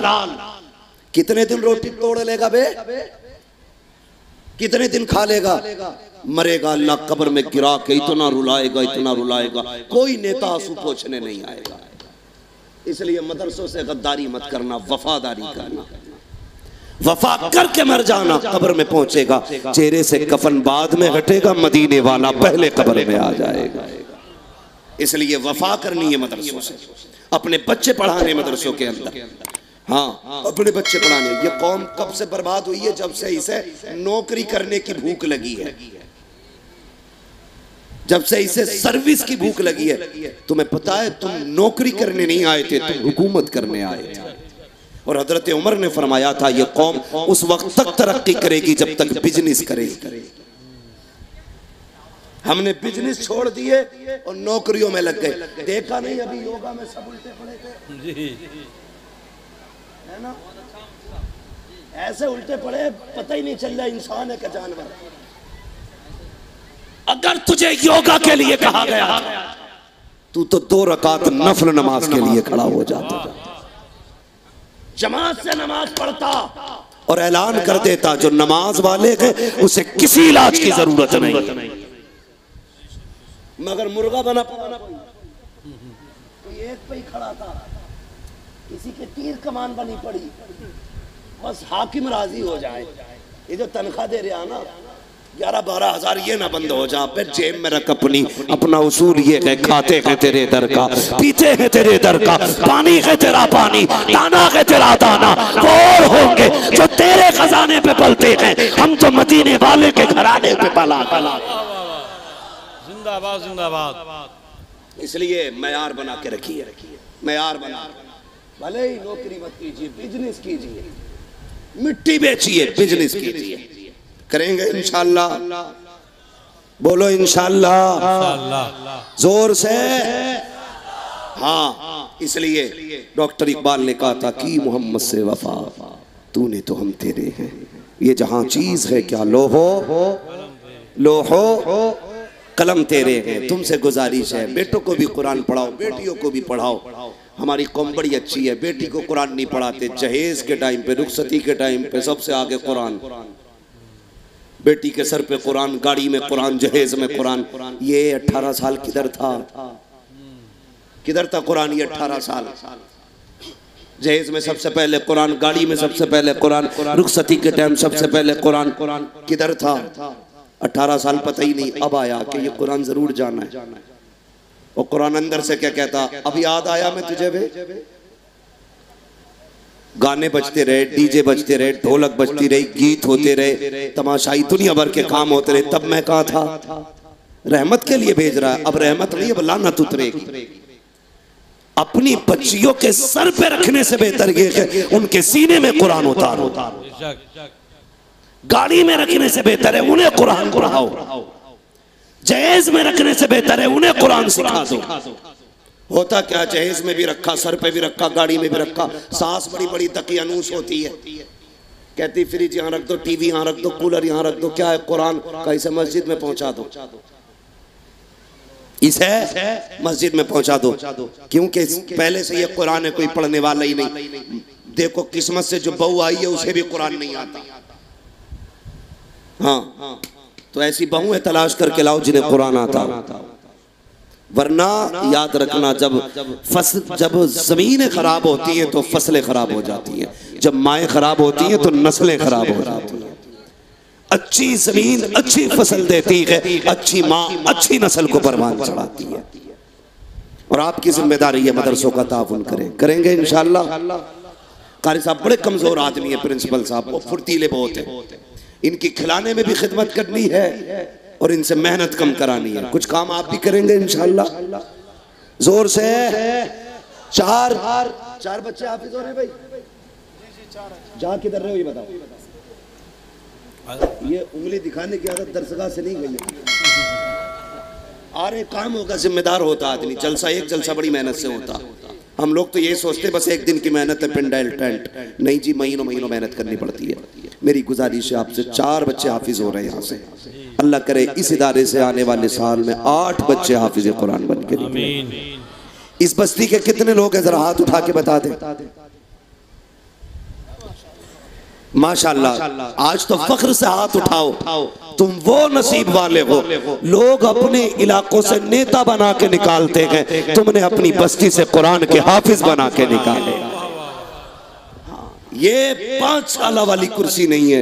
कितने दिन रोटी तोड़ लेगा बे, कितने दिन खा लेगा, मरेगा अल्लाह कब्र में गिरा के इतना रुलाएगा, इतना रुलाएगा, कोई नेता आंसू पोंछने नहीं आएगा। इसलिए मदरसों से गद्दारी मत करना, वफादारी करना। वफा करके मर जाना, कब्र में पहुंचेगा, चेहरे से कफन बाद में हटेगा, मदीने वाला पहले कब्र में आ जाएगा। इसलिए वफा करनी है मदरसों से, अपने बच्चे पढ़ाने मदरसों के अंदर। हाँ, अपने बच्चे पढ़ाने। ये कौम कब से बर्बाद हुई है, जब से इसे नौकरी करने की भूख लगी है, जब से इसे सर्विस की भूख लगी है। तुम्हें पता है, तुम नौकरी करने नहीं आए थे, तुम हुकूमत करने आए थे। और हजरत उमर ने फरमाया था, ये कौम उस वक्त तक तरक्की करेगी जब तक बिजनेस करेगी। हमने बिजनेस छोड़ दिए और नौकरियों में लग गए। देखा नहीं अभी योगा में सब उल्टे पड़े थे, है ना? ऐसे उल्टे पड़े, पता ही नहीं चल रहा इंसान है क्या जानवर। अगर तुझे योगा के लिए कहा गया तू तो 2 रकात नफल नमाज के लिए खड़ा हो जाता, जमात से नमाज पढ़ता और ऐलान कर देता, जो नमाज वाले हैं उसे किसी इलाज की जरूरत नहीं। मगर मुर्गा बना कोई एक पे ही खड़ा था, किसी के तीर कमान बनी पड़ी, बस हाकिम राजी हो जाए। ये जो तनख्वाह दे रहा ना 11-12 हजार, ये ना बंद हो जा, फिर जेब में रख अपना उसूल ये है, खाते हैं तेरे दर का, पीते हैं तेरे दर का, पानी है तेरा पानी, दाना है तेरा दाना। वो और होंगे जो तेरे खजाने पे पलते हैं, हम तो मदीने वाले के घराने पे पला। जिंदाबाद, जिंदाबाद। इसलिए मयार बना के रखिए, मयार बना। भले ही नौकरी मत कीजिए, बिजनेस कीजिए, मिट्टी बेचिए, बिजनेस कीजिए, करेंगे इंशाअल्लाह। बोलो इंशाअल्लाह, जोर से। हाँ, इसलिए डॉक्टर इकबाल ने कहा था कि मोहम्मद से वफा, तूने तो हम तेरे हैं, ये जहां चीज है क्या लोहो कलम तेरे हैं। तुमसे गुजारिश है, बेटों को भी कुरान पढ़ाओ, बेटियों को भी पढ़ाओ। हमारी कौम बड़ी अच्छी है, बेटी को कुरान नहीं पढ़ाते, जहेज के टाइम पे, रुखसती के टाइम पे सबसे आगे कुरान, बेटी के सर पे कुरान, गाड़ी में कुरान, जहेज में कुरान। ये 18 साल किधर था, किधर था कुरान? ये 18 साल जहेज में सबसे पहले कुरान, गाड़ी में सबसे पहले कुरान, रुखसती के टाइम सबसे पहले कुरान, किधर था? 18 साल पता ही नहीं, अब आया कि ये कुरान जरूर जाना है। और कुरान अंदर से क्या कहता, अब याद आया मैं तुझे वे। गाने बजते रहे, डीजे बजते रहे, ढोलक बजती रही, गीत होते रहे, तमाशाई दुनिया भर के काम होते रहे, तब मैं कहा था रहमत के लिए भेज रहा है। अब रहमत नहीं, अब लानत उतरेगी। अपनी बच्चियों के सर पे रखने से बेहतर ये है उनके सीने में कुरान उतारो। गाड़ी में रखने से बेहतर है उन्हें कुरान पढ़ाओ, जहेज में रखने से बेहतर है उन्हें कुरान सिखा दो। होता क्या, जहेज में भी रखा, सर पे भी रखा, गाड़ी में भी रखा, सास बड़ी बड़ी तकियानूस होती है, कहती फ्रिज यहाँ रख दो, टीवी यहाँ रख दो, कूलर यहाँ रख दो, क्या है कुरान का, इसे मस्जिद में पहुंचा दो, इसे मस्जिद में पहुंचा दो, क्योंकि पहले से ये कुरान है, कोई पढ़ने वाला ही नहीं। देखो किस्मत से जो बहू आई है उसे भी कुरान नहीं आता। हाँ, तो ऐसी बहू है तलाश करके लाओ जिन्हें कुरान आता, वरना याद रखना जब जमीनें खराब होती हैं तो फसलें खराब हो जाती हैं, जब माएँ खराब होती हैं तो नस्लें खराब हो जाती हैं। अच्छी जमीन अच्छी फसल देती है, अच्छी माँ अच्छी नस्ल को परवान चढ़ाती है। और आपकी जिम्मेदारी है मदरसों का ताउन करेंगे इंशाअल्लाह। कारी साहब बड़े कमजोर आदमी है, प्रिंसिपल साहब वो फुर्तीले बहुत है, इनकी खिलाने में भी खिदमत करनी है और इनसे मेहनत कम करानी है। कुछ काम आप भी करेंगे इंशाअल्लाह। जोर से चार बच्चे हाफिज हो रहे भाई, जा किधर रहे हो ये बताओ। ये उंगली दिखाने की आदत दरसगाह से नहीं गई है। अरे काम होगा, जिम्मेदार होता आदमी, जलसा एक जलसा बड़ी मेहनत से होता। हम लोग तो ये सोचते बस एक दिन की मेहनत है, पिंडाइल टेंट, नहीं जी, महीनों महीनों मेहनत करनी पड़ती है। मेरी गुजारिश है आपसे, 4 बच्चे हाफिज हो रहे हैं यहाँ से, अल्लाह करे इस इदारे से आने वाले साल में 8 बच्चे हाफिज कुरान बन के निकलें। इस बस्ती के कितने लोग हैं, जरा हाथ उठा के बता दें। माशाअल्लाह, आज तो फख्र से हाथ उठाओ, तुम वो नसीब वाले हो। लोग अपने इलाकों से नेता बना के निकालते हैं, तुमने अपनी बस्ती से कुरान के हाफिज बना के निकाले। ये 5 साल वाली कुर्सी नहीं है,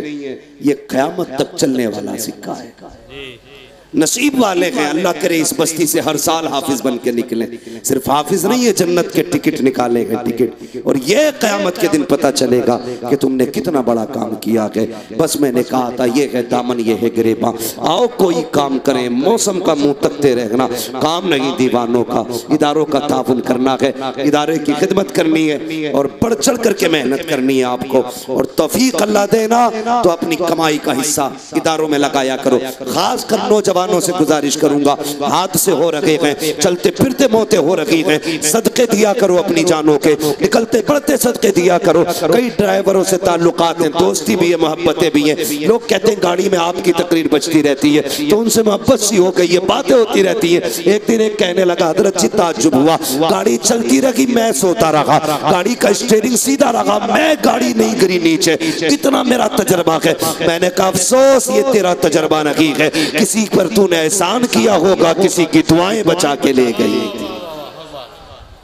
ये क़यामत तक चलने वाला सिक्का है। नसीब वाले हैं, अल्लाह करे इस बस्ती से हर साल हाफिज बन के निकले। सिर्फ हाफिज नहीं है, जन्नत के टिकट निकालेंगे टिकट, और ये क़यामत के दिन पता चलेगा कि तुमने कितना बड़ा काम किया है। बस मैंने कहा था ये है दामन, ये है गिरेबा, आओ कोई काम करें, मौसम का मुंह तकते रहना काम नहीं दीवानों का। इदारों का ताउन करना है, इदारे की खिदमत करनी है और बढ़ चढ़ करके मेहनत करनी है आपको। और तौफीक अल्लाह देना तो अपनी कमाई का हिस्सा इदारों में लगाया करो। खास कर नौजवानों से गुजारिश करूंगा, हाथ से हो रखे हैं, चलते फिरते मौतें हो रही हैं, सदके दिया करो अपनी जानों के, निकलते पड़ते सदके दिया करो। कई ड्राइवरों से ताल्लुकात हैं, दोस्ती भी है, मोहब्बतें भी हैं। लोग कहते हैं गाड़ी में आपकी तकरीर बजती रहती है, तो उनसे मोहब्बत सी हो गई है, बातें होती रहती है। एक दिन एक कहने लगा, हज़रत जी ताज्जुब हुआ, गाड़ी चलती रही, मैं सोता रहा, गाड़ी का स्टीयरिंग सीधा रहा, मैं गाड़ी नहीं गिरी नीचे, इतना मेरा तजर्बा है। मैंने कहा अफसोस ये तेरा तजर्बा नहीं है, किसी पर तूने एहसान किया होगा, किसी की दुआएं बचा के ले गई।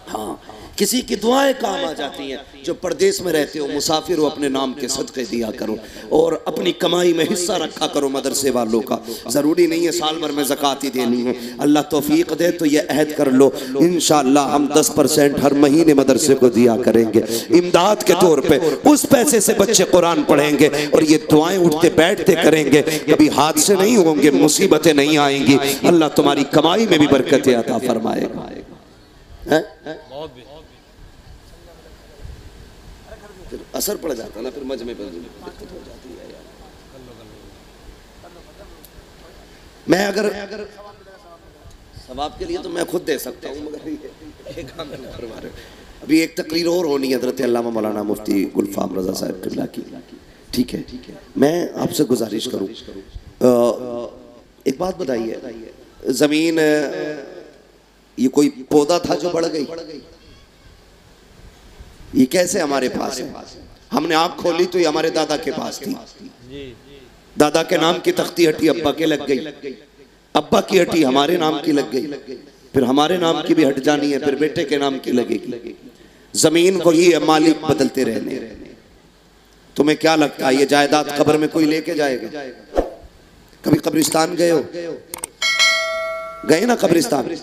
हाँ, किसी की दुआएं काम आ जाती हैं। जो परदेश में रहते हो, मुसाफिर हो, अपने नाम के सदके दिया करो और अपनी कमाई में हिस्सा रखा करो मदरसे वालों का। ज़रूरी नहीं है साल भर में ज़कात ही देनी है, अल्लाह तौफीक दे तो ये अहद कर लो, इंशाअल्लाह हम 10% हर महीने मदरसे को दिया करेंगे इमदाद के तौर पे। उस पैसे से बच्चे कुरान पढ़ेंगे और ये दुआएं उठते बैठते करेंगे, कभी हादसे नहीं होंगे, मुसीबतें नहीं आएंगी। अल्लाह तुम्हारी कमाई में भी बरकत अता फरमाएगा। फिर असर पड़ जाता ना, फिर मजमे पर दिक्कत हो जाती है यार। मैं अगर सवाब के लिए तो मैं खुद दे सकता हूँ, मगर ये काम नहीं करवा रहे। अभी एक तकरीर और होनी है हज़रत अल्लामा मौलाना मुफ्ती गुलफाम रज़ा साहब क़िबला की, ठीक है। मैं आपसे गुजारिश करूँ, एक बात बताइए, ज़मीन ये कोई पौधा था जो बढ़ गई? ये कैसे हमारे पास है? हमने आँख खोली तो ये हमारे दादा के पास थी, दादा के नाम की तख्ती हटी अब्बा के लग गई, अब्बा की हटी हमारे नाम की लग गई, फिर हमारे नाम की भी हट जानी है, फिर बेटे के नाम की लगेगी। जमीन को ही मालिक बदलते रहने। तुम्हें क्या लगता है ये जायदाद कब्र में कोई लेके जाएगा? कभी कब्रिस्तान गए हो? गए ना कब्रिस्तान?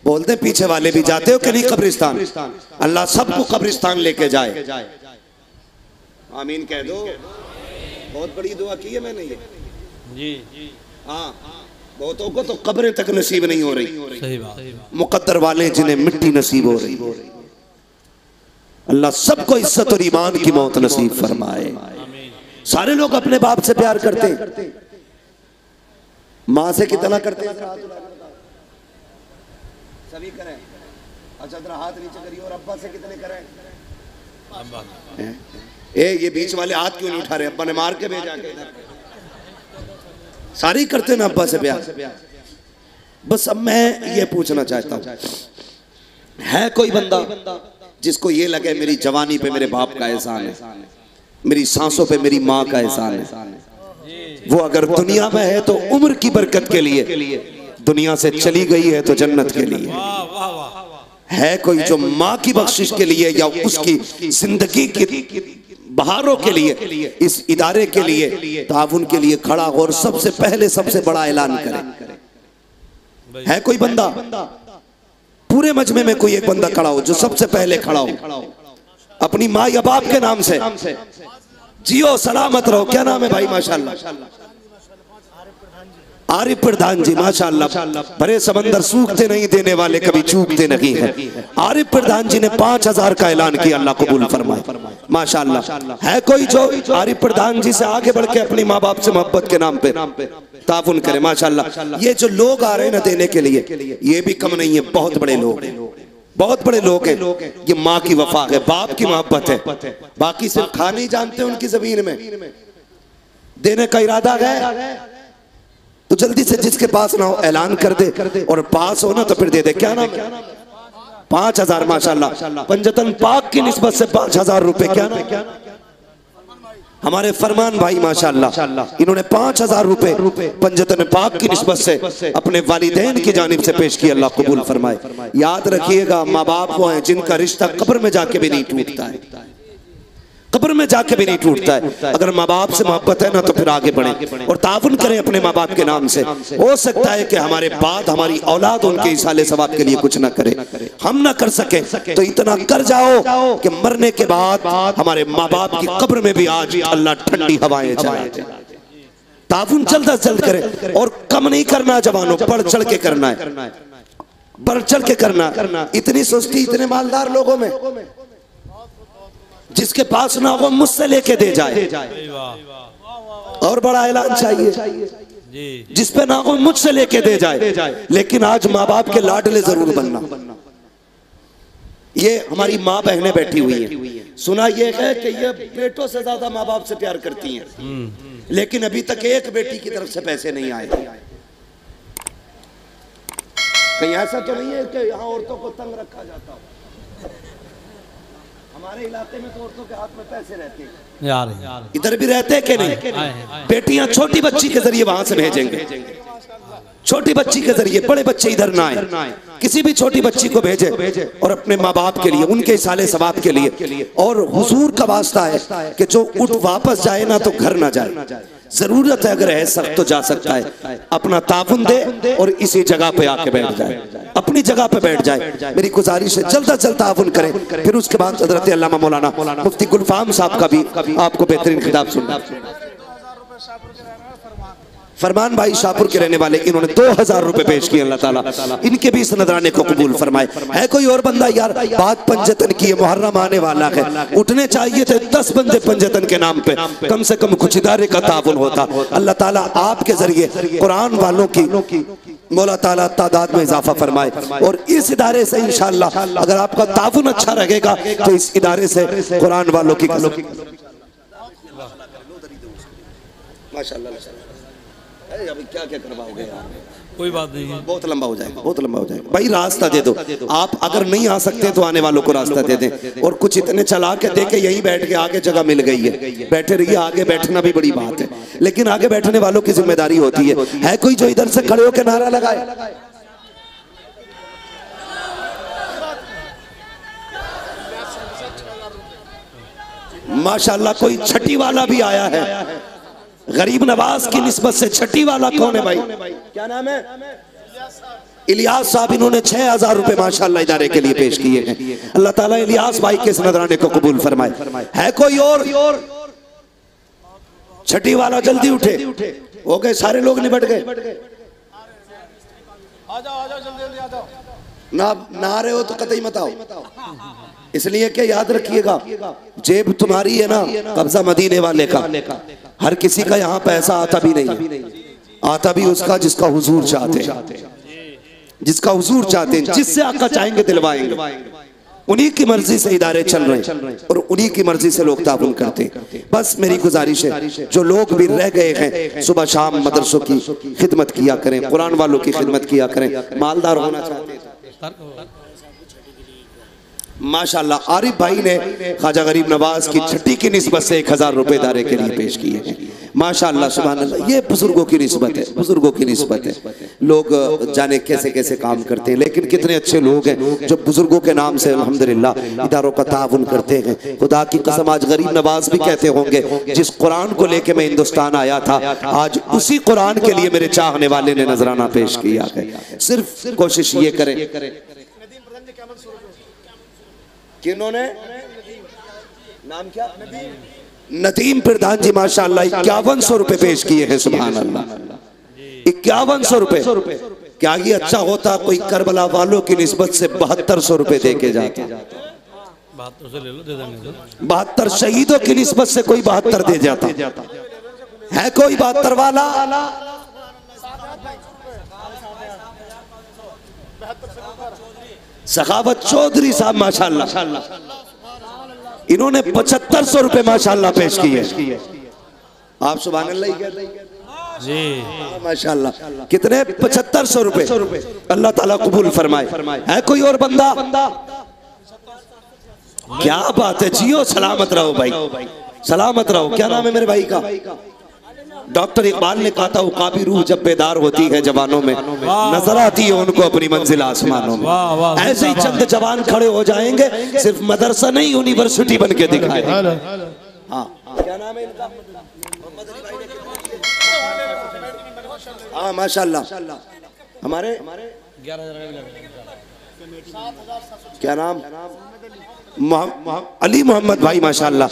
बोलते पीछे वाले भी जाते हो कि नहीं कब्रिस्तान? अल्लाह सबको कब्रिस्तान लेके जाए, आमीन कह दो। बहुत बड़ी दुआ की है मैंने ये जी। हाँ, बहुतों को तो कब्रें तक नसीब नहीं हो रही, सही बात। मुकद्दर वाले जिन्हें मिट्टी नसीब हो रही, अल्लाह सबको इज्जत और ईमान की मौत नसीब फरमाए। सारे लोग अपने बाप से प्यार करते हैं, माँ से कितना करते हैं? सभी करें। अच्छा जरा हाथ नीचे करिए। और अब्बा से कितने करें? ये बीच वाले हाथ क्यों नहीं उठा रहे? अब्बा ने मार के भेजा के इधर। सारी करते ना अब्बा से प्यार। बस अब मैं ये पूछना चाहता हूं, है कोई बंदा जिसको ये लगे मेरी जवानी पे मेरे बाप का एहसान है, मेरी सांसों पे मेरी माँ का एहसान है? वो अगर दुनिया में है तो उम्र की बरकत के लिए, दुनिया से चली गई है तो जन्नत के लिए। है कोई जो माँ की बख्शिश के लिए या उसकी जिंदगी की बहारों के लिए, इस इदारे के लिए, ताउन के लिए खड़ा हो और सबसे पहले सबसे बड़ा ऐलान करे? है कोई बंदा? पूरे मजमे में कोई एक बंदा खड़ा हो जो सबसे पहले खड़ा हो अपनी माँ या बाप के नाम से? जियो सलामत रहो। क्या नाम है भाई? माशाल्लाह आरिफ प्रधान जी, माशाल्लाह। भरे समंदर सूखते नहीं, देने वाले कभी चूकते नहीं है। आरिफ प्रधान जी ने 5000 का ऐलान किया, अल्लाह कबूल फरमाए। माशाल्लाह। है कोई जो आरिफ प्रधान जी से आगे बढ़ के अपनी माँ बाप से मोहब्बत के नाम पे ताउन करे? माशाल्लाह। ये जो लोग आ रहे हैं ना देने के लिए, ये भी कम नहीं है, बहुत बड़े लोग, बहुत बड़े लोग हैं। ये माँ की वफा है, बाप की मोहब्बत है। बाकी सिर्फ खाने ही जानते हैं उनकी जमीन में, देने का इरादा है तो जल्दी से जिसके पास ना हो ऐलान कर दे, और पास हो ना तो फिर दे दे। क्या नाम है? 5000। माशाल्लाह। पंजतन पाक की निस्बत से 5000 रुपए। क्या नाम? हमारे फरमान भाई माशाल्लाह, इन्होंने 5000 रुपए पंजतन पाक की निस्बत से अपने वालिदैन की जानिब से पेश किया, अल्लाह कबूल फरमाए। याद रखिएगा, माँ बाप वो हैं जिनका रिश्ता कब्र में जाके भी नहीं टूटता है, कब्र में जाके भी नहीं टूटता है। अगर माँ बाप से मोहब्बत है ना तो फिर आगे बढ़े और ताउन करें अपने माँ बाप के नाम से। हो सकता है कि हमारे बाद हमारी औलाद उनके इसाले सवाब के लिए कुछ ना करे, हम ना कर सके, तो इतना कर जाओ कि मरने के बाद हमारे माँ बाप की कब्र में भी आज अल्लाह ठंडी हवाएं चलाए। ताउन जल्द अज जल्द करे और कम नहीं करना जवानों, बढ़ चढ़ के करना है, बढ़ चढ़ के करना। इतनी सुस्ती इतने मालदार लोगों में, जिसके पास ना हो मुझसे लेके दे जाए। और बड़ा ऐलान चाहिए, जिस पे ना हो मुझसे लेके दे जाए। लेकिन आज माँ बाप के लाडले जरूर बनना। ये हमारी माँ बहनें बैठी हुई हैं, सुना ये है कि ये बेटों से ज्यादा माँ बाप से प्यार करती हैं, लेकिन अभी तक एक बेटी की तरफ से पैसे नहीं आए। कहीं ऐसा तो नहीं है कि यहाँ औरतों को तंग रखा जाता हो? हमारे इलाके में तो औरतों के हाथ में पैसे रहते हैं यार, इधर भी रहते हैं कि नहीं? बेटियां छोटी बच्ची के जरिए वहां से भेजेंगे, छोटी बच्ची के जरिए, बड़े बच्चे इधर ना आए, किसी भी छोटी बच्ची को भेजे और अपने माँ बाप के लिए, उनके इसाले सवाब के लिए। और हुजूर का वास्ता है कि जो उठ वापस जाए ना तो घर ना जाए, जरूरत है अगर है सख्त तो जा सकता है, अपना ताउन दे और इसी जगह पे आके बैठ जाए, अपनी जगह पे बैठ जाए। मेरी गुजारिश है जल्द अज जल्द ताउन करें। फिर उसके बाद हजरत अल्लामा मौलाना मुफ्ती गुलफाम साहब का भी आपको बेहतरीन खिताब सुनना। फरमान भाई शाहपुर के रहने वाले, इन्होंने 2000 रुपए पेश किए, अल्लाह ताला इनके भी इस नजराने को कबूल फरमाए। है कोई और बंदा? यार बात पंजतन की, मुहर्रम आने वाला है, उठने चाहिए थे 10 बंदे पंजतन के नाम पे, कम से कम कुछ इदारे का ताउन होता। अल्लाह ताला आपके जरिए कुरान वालों की मौला ताला तादाद में इजाफा फरमाए, और इस इदारे से इंशाअल्लाह अगर आपका ताउन अच्छा रहेगा तो इस इदारे से कुरान वालों की माशाअल्लाह। अभी क्या क्या करवाओगे यार? कोई बात नहीं है, बहुत लंबा हो जाएगा, बहुत लंबा हो जाएगा। भाई रास्ता दे दो, आप अगर नहीं आ सकते तो आने वालों को रास्ता दे दें। और कुछ इतने चला के देखे यहीं बैठ के, आगे जगह मिल गई है, बैठे रहिए। आगे बैठना भी बड़ी बात है, लेकिन आगे बैठने वालों की जिम्मेदारी होती है। है कोई जो इधर से खड़े होकर नारा लगाए? माशाल्लाह कोई छठी वाला भी आया है, गरीब नवाज की निस्बत से छठी वाला कौन है भाई? क्या नाम है? इलियास साहब। इन्होंने 6000 रुपए माशाल्लाह इदारे के लिए पेश किए हैं। अल्लाह ताला इलियास भाई के इस नजराने को कबूल फरमाए। है कोई और? छठी वाला जल्दी उठे, हो गए सारे लोग निपट गए। ना आ रहे हो तो कतई मत आओ। इसलिए क्या याद रखिएगा, जेब तुम्हारी है ना, कब्जा मदीने वाले का। हर किसी का यहाँ पैसा आता भी नहीं है, आता भी उसका जिसका हुजूर चाहते हैं, जिसका हुजूर चाहते हैं, जिससे आका चाहेंगे दिलवाएंगे। उन्हीं की मर्जी से इदारे चल रहे हैं और उन्हीं की मर्जी से लोग ताबुन करते हैं। बस मेरी गुजारिश है, जो लोग भी रह गए हैं सुबह शाम मदरसों की खिदमत किया करें, कुरान वालों की खिदमत किया करें, मालदार होना चाहते हैं। माशाल्लाह आरिफ भाई ने ख्वाजा गरीब नवाज की छठी की निस्बत से 1000 रुपए इदारे के लिए पेश किए हैं। माशाल्लाह सुभान अल्लाह, ये बुजुर्गों की निस्बत है, बुजुर्गों की निस्बत है। लोग जाने कैसे कैसे काम करते हैं, लेकिन कितने अच्छे लोग हैं जो बुजुर्गों के नाम से अल्हम्दुलिल्लाह इदारों का ताउन करते हैं। खुदा की कसम आज गरीब नवाज भी कहते होंगे, जिस कुरान को लेके मैं हिंदुस्तान आया था, आज उसी कुरान के लिए मेरे चाहने वाले ने नजराना पेश किया है। सिर्फ कोशिश ये करें। किन्होंने नाम क्या? नदीम प्रधान जी माशाल्लाह 5100 रुपए पेश किए हैं। सुभान अल्लाह, 5100 रुपए। क्या ये अच्छा होता कोई करबला वालों की निस्बत से 7200 रुपए दे के जाता? 72 शहीदों की निस्बत से कोई 72 दे जाता है? कोई 72 वाला? सखावत चौधरी साहब माशाल्लाह, इन्होंने 7500 रुपए माशाल्लाह पेश किए। आप सुभान अल्लाह कहते हैं जी माशाल्लाह। कितने? 7500 रुपए। अल्लाह ताला कबूल फरमाए। है कोई और बंदा? क्या बात है, जियो सलामत रहो भाई, सलामत रहो। क्या नाम है मेरे भाई का? डॉक्टर इकबाल ने कहा था, उकाबी रूह जब बेदार होती है जवानों में, नजर आती है उनको अपनी मंजिल आसमानों में। ऐसे ही चंद जवान खड़े हो जाएंगे, सिर्फ मदरसा नहीं यूनिवर्सिटी बन के दिखाए। हाँ, क्या नाम है इनका? हाँ माशाल्लाह। हमारे क्या नाम? अली मोहम्मद भाई माशाल्लाह,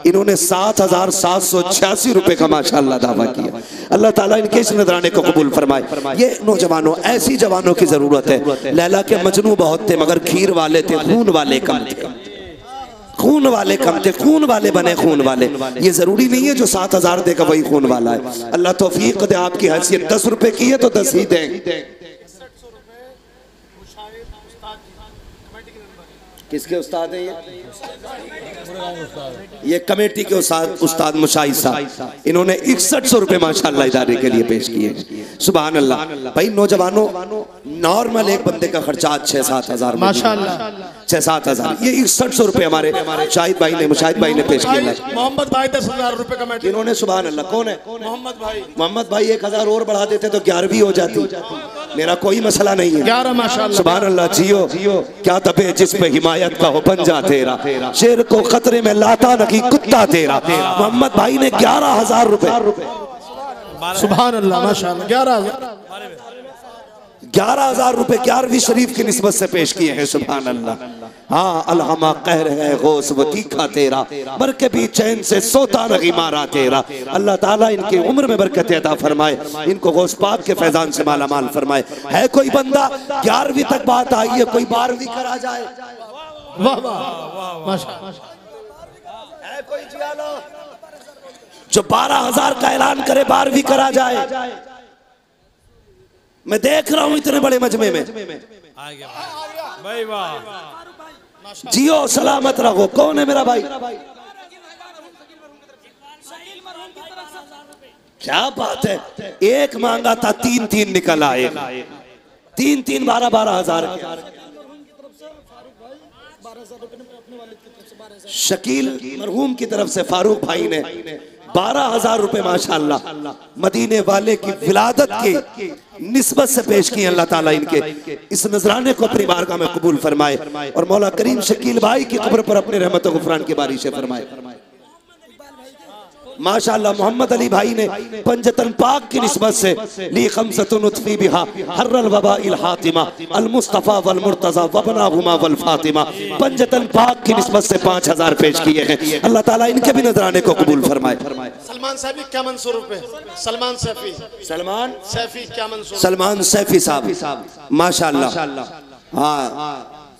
इन्होंने 7786 रुपए का माशाल्लाह दावा किया। अल्लाह ताला इनके इस नजराने को कबूल फरमाए। ये नौजवानों, ऐसी जवानों की जरूरत है। लैला के मजनू बहुत थे मगर खीर वाले थे, खून वाले कम थे। खून वाले कम थे, खून वाले बने खून वाले। ये जरूरी नहीं है जो 7000 देगा वही खून वाला है। अल्लाह तौफीक दे। आपकी हैसियत 10 रुपए की है तो 10 ही दें। किसके उस्ताद हैं ये कमेटी के उस्ताद मुशाहिद साहब, इन्होंने 6100 रुपए माशाल्लाह इदारे के लिए पेश किए। सुभान अल्लाह। भाई नौजवानों, नॉर्मल एक बंदे का खर्चा 6-7 हजार माशाल्लाह, 6-7 हजार। ये 6100 रुपए हमारे शाहिद भाई ने, मुशाहिद भाई ने पेश किया। मोहम्मद भाई 10,000 रुपए कमेटी इन्होंने। सुभान अल्लाह। कौन है? मोहम्मद भाई। मोहम्मद भाई 1000 और बढ़ा देते तो 11वीं हो जाती, मेरा कोई मसला नहीं है। 11 माशाल्लाह। सुभान अल्लाह। जियो क्या तबे जिस पे हिमायत का हो पंजा तेरा, शेर को खतरे में लाता नहीं कुत्ता तेरा। मोहम्मद भाई ने 11,000 रुपए। सुभान अल्लाह माशाल्लाह। 11,000 रुपए 11वीं शरीफ की निस्बत से पेश किए हैं। सुभान अल्लाह। हाँ, अलहमा कहर है गौस व तीखा तेरा, बर के भी चैन से सोता नहीं मारा तेरा। अल्लाह ताला इनकी उम्र में बरकत अता फरमाए, इनको गौस पाक के फैजान से माला माल फरमाए। है कोई बंदा? 11वीं तक बात आई है, कोई 12वीं करा जाए? वाह वाह माशाल्लाह। है कोई जियालो जो 12,000 का ऐलान करे 12वीं करा जाए? मैं देख रहा हूं इतने बड़े मजमे में। जियो सलामत रहो। कौन है मेरा भाई? क्या बात है। एक मांगा था 3-3 निकल आए, 3-3 12,000। शकील मरहूम की तरफ से फारूक भाई ने 12,000 रुपए माशाल्लाह मदीने वाले की विलादत की निस्बत से पेश किए। अल्लाह ताला इनके इस नजराने को अपनी बारगाह में कबूल फरमाए और मौला करीम शकील भाई की कब्र पर अपने रहमत व गुफरान की बारिश फरमाए। माशाअल्लाह मोहम्मद अली भाई ने पंजतन पाक की निस्बत से ली खमसतुन उत्फी बिहा हर्रल वबाइल हातिमा अल मुस्तफा वल मुर्तजा वबनाहुमा वल फातिमा। पंजतन पाक की निस्बत से 5000 पेश किए हैं। अल्लाह ताला इनके भी नजराने को कबूल फरमाए। सलमान सैफी क्या मंसूर रुपए? सलमान सैफी, सलमान सैफी क्या मंसूर? सलमान सैफी साहब माशाअल्लाह। हाँ,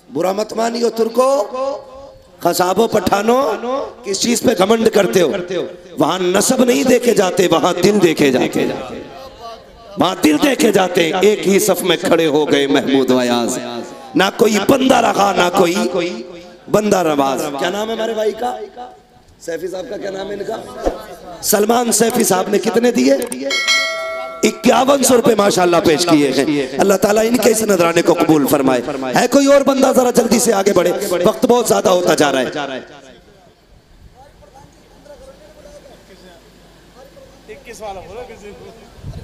बुरा मत मानियो तुर्को, खसाबो पठानो, किस चीज पे घमंड करते हो? वहां नसब नहीं देखे जाते, वहां दिल देखे जाते, वहां दिल देखे जाते। एक ही सफ में खड़े हो गए महमूद अयाज, ना कोई बंदा रहा ना कोई बंदा नवाज। क्या नाम है हमारे भाई का? सैफी साहब का क्या नाम है इनका? सलमान सैफी साहब ने कितने दिए? 5100 रुपए माशाल्लाह पेश किए हैं। अल्लाह ताला इनके इस नजराने को कबूल फरमाए। है कोई और बंदा? जरा जल्दी से आगे बढ़े, वक्त बहुत ज्यादा होता जा रहा है।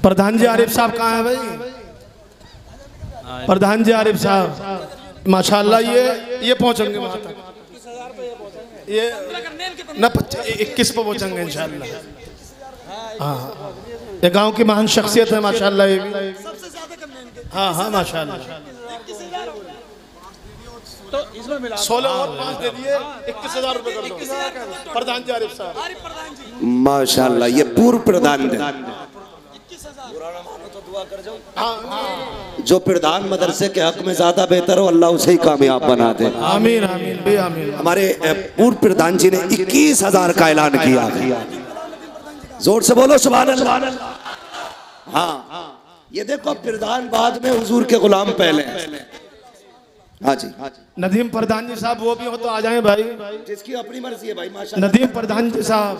प्रधान जी आरिफ साहब कहाँ है भाई? प्रधान जी आरिफ साहब माशाल्लाह ये पहुंचेंगे वहां तक, ये न 21 पे पहुंचेंगे इंशाल्लाह। हाँ, ये गांव की महान शख्सियत है माशाल्लाह। ये भी हाँ हाँ माशाल्लाह। तो इसमें 16 और 5 दे दिए, 21,000 रुपए कर दो प्रधान जी आरिफ साहब माशाल्लाह। ये पूर्व प्रधान है, जो प्रधान मदरसे के हक में ज्यादा बेहतर हो अल्लाह उसे ही कामयाब बना दे। आमीन आमीन आमीन। हमारे पूर्व प्रधान जी ने 21,000 का ऐलान किया। जोर से बोलो सुभान अल्लाह। हाँ, ये देखो प्रधान बाद में हुजूर के गुलाम पहले। हाँ जी, नदीम प्रधान जी साहब वो भी हो तो आ जाएं भाई, जिसकी अपनी मर्जी है भाई माशाल्लाह। नदीम प्रधान जी साहब,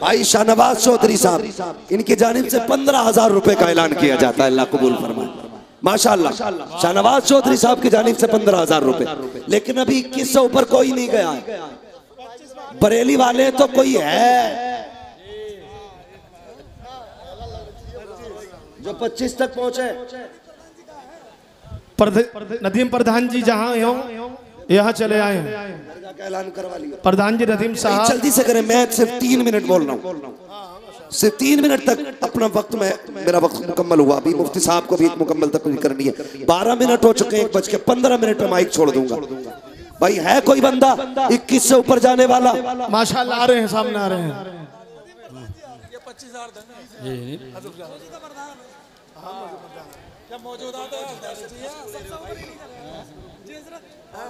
भाई शाहनवाज चौधरी साहब, इनकी जानिब से 15,000 रुपए का ऐलान किया जाता है। अल्लाह कबूल फरमाए माशाल्लाह। शाहनवाज चौधरी साहब की जानिब से 15,000 रुपए, लेकिन अभी 21 ऊपर कोई नहीं गया है। बरेली वाले तो कोई है जो 25 तक पहुंचे। नदीम प्रधान जी जहाँ हो यहाँ चले आए हैं, ऐलान करवा लिया प्रधान जी नदीम साहब। जल्दी से करें, मैं सिर्फ 3 मिनट बोल रहा हूँ, सिर्फ 3 मिनट तक अपना वक्त में, मेरा वक्त मुकम्मल हुआ। अभी मुफ्ती साहब को भी एक मुकम्मल तकरीर करनी है। 12 मिनट हो चुके हैं, 1:15 में माइक छोड़ दूंगा। भाई है कोई बंदा 21 से ऊपर जाने वाला? माशाल्लाह आ रहे हैं, सामने आ रहे हैं।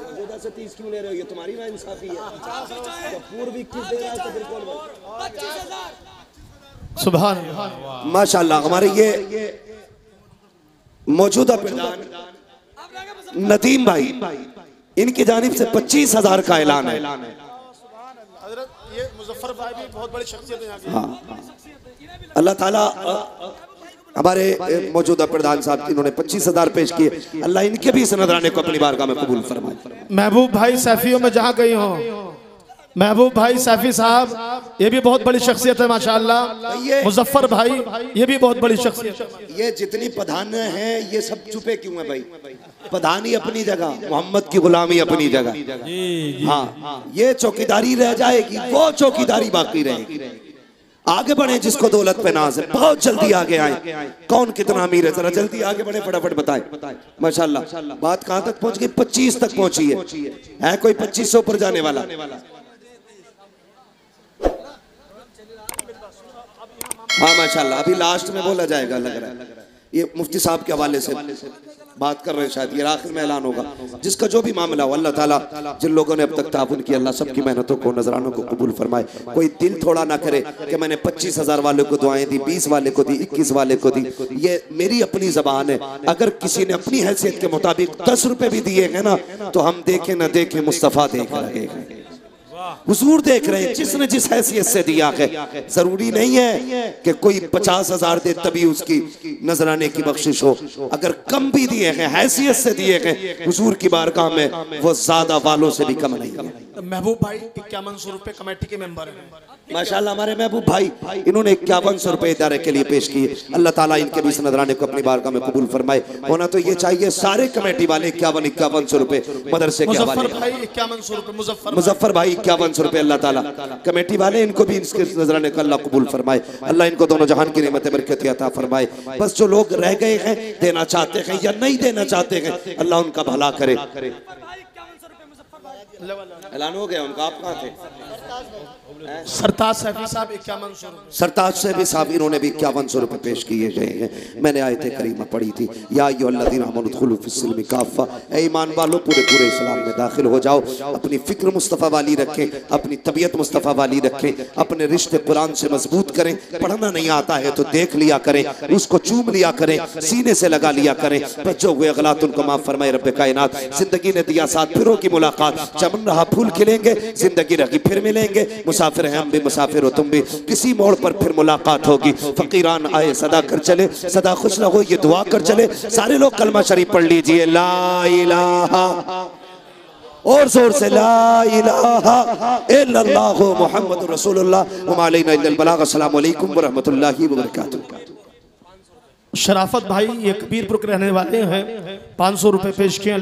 मौजूदा से 30 क्यों ले रहे हो? ये तुम्हारी नाइंसाफी है। तो पूर्व 21 दे रहा है तो बिल्कुल सुभान माशाल्लाह। हमारे ये मौजूदा प्रधान नदीम भाई, इनकी जानिब से 25,000 का ऐलान है। ये मुजफ्फर भाई भी बहुत बड़ी शख्सियत है यहाँ की। हाँ, अल्लाह ताला हमारे मौजूदा प्रधान साहब इन्होंने 25,000 पेश किए। अल्लाह इनके भी इस नजराने को अपनी बारगाह में कबूल फरमाए। महबूब भाई सैफियों में जहाँ गई हो, महबूब भाई सैफी साहब ये भी बहुत बड़ी शख्सियत है माशाल्लाह। मुजफ्फर भाई ये भी बहुत बड़ी शख्सियत है। ये जितनी प्रधान हैं ये सब चुपे क्यों है भाई? प्रधानी अपनी जगह, मोहम्मद की गुलामी अपनी जगह। हाँ, ये चौकीदारी रह जाएगी, वो चौकीदारी बाकी रहेगी। आगे बढ़े, जिसको दौलत पे नाज है बहुत जल्दी आगे आए। कौन कितना अमीर है, जरा जल्दी आगे बढ़े, फटाफट बताए। माशाल्लाह बात कहां तक पहुंच गई? 25 तक पहुंची है कोई 25 से ऊपर जाने वाला? हाँ माशाल्लाह, अभी लास्ट में बोला जाएगा लग रहा है। ये मुफ्ती साहब के हवाले से बात कर रहे हैं, शायद ये आखिर में ऐलान होगा। जिसका जो भी मामला हो, अल्लाह ताला जिन लोगों ने अब तक ताउन किया, अल्लाह सबकी मेहनतों को, नजरानों को कबूल फरमाए। कोई दिल थोड़ा ना करे कि मैंने 25,000 वाले को दुआएं दी, 20 वाले को दी, 21 वाले को दी। ये मेरी अपनी जबान है। अगर किसी ने अपनी हैसियत के मुताबिक 10 रुपए भी दिए हैं ना, तो हम देखें ना देखें, मुस्तफ़ा देख रहे हैं, हुजूर देख रहे हैं, जिसने जिस हैसियत से दिया है। जरूरी नहीं है कि कोई 50,000 दे तभी उसकी नजराने की बख्शिश हो। अगर कम भी दिए हैं, हैसियत से दिए हैं हुजूर की बारगाह में, वो ज्यादा वालों से भी कम नहीं है। महबूब भाई 5100 रुपए कमेटी के मेंबर हैं माशाल्लाह। हमारे महबूब भाई इन्होंने 5100 रुपए इदारे के लिए पेश किए। अल्लाह ताला इनके भी इस नजराने को अपनी बारगाह में कबूल फरमाए। होना तो ये चाहिए सारे कमेटी वाले 5100 रुपए मदरसे के हवाले। मुजफ्फर भाई 5100 रुपए, अल्लाह ताला कमेटी वाले इनको भी इसके नजराने का अल्लाह कबूल फरमाए। अल्लाह इनको दोनों जहान की नेमतें बरकत अता फरमाए। बस जो लोग रह गए हैं, देना चाहते हैं या नहीं देना चाहते हैं, अल्लाह उनका भला करे। ऐलान हो गया उनका, आप कहाँ थे? सरताज सैफी साहब 5100 रुपए। सरताज से भी साहब इन्होंने भी 5100 रुपए पेश किए गए हैं। मैंने आयत करीमा पढ़ी थी, या अय्युहल्लज़ीना आमनू उदखुलू फिस्सिल्मि काफ़ा, ए ईमान वालों पूरे पूरे इस्लाम में दाखिल हो जाओ। अपनी फिक्र मुस्तफ़ा वाली रखें, अपनी तबीयत मुस्तफ़ा वाली रखें, अपने रिश्ते कुरान से मजबूत करें। पढ़ना नहीं आता है तो देख लिया करें, उसको चूम लिया करें, सीने से लगा लिया करें। बच्चों हुए गलत उनको माफ फरमाए रब्बे कायनात। जिंदगी ने दिया साथ फिरों की मुलाकात, चमन रहा फूल खिलेंगे, जिंदगी रही फिर मिलेंगे। मुसाफिर हैं हम भी, मुसाफिर हो तुम भी, किसी मोड़ पर फिर मुलाकात होगी। फकीरान आए सदा कर चले, सदा खुश रहो ये दुआ कर चले। सारे लोग कलमा शरीफ पढ़ लीजिए, ला इलाहा, और जोर से ला इलाहा इल्लल्लाहु मुहम्मदुर रसूलुल्लाह व मा अलैना इल्लल बलाग। अस्सलामु अलैकुम व रहमतुल्लाहि व बरकातुहू। शराफत भाई ये कबीरपुर के रहने वाले हैं, 500 रुपए पेश किए।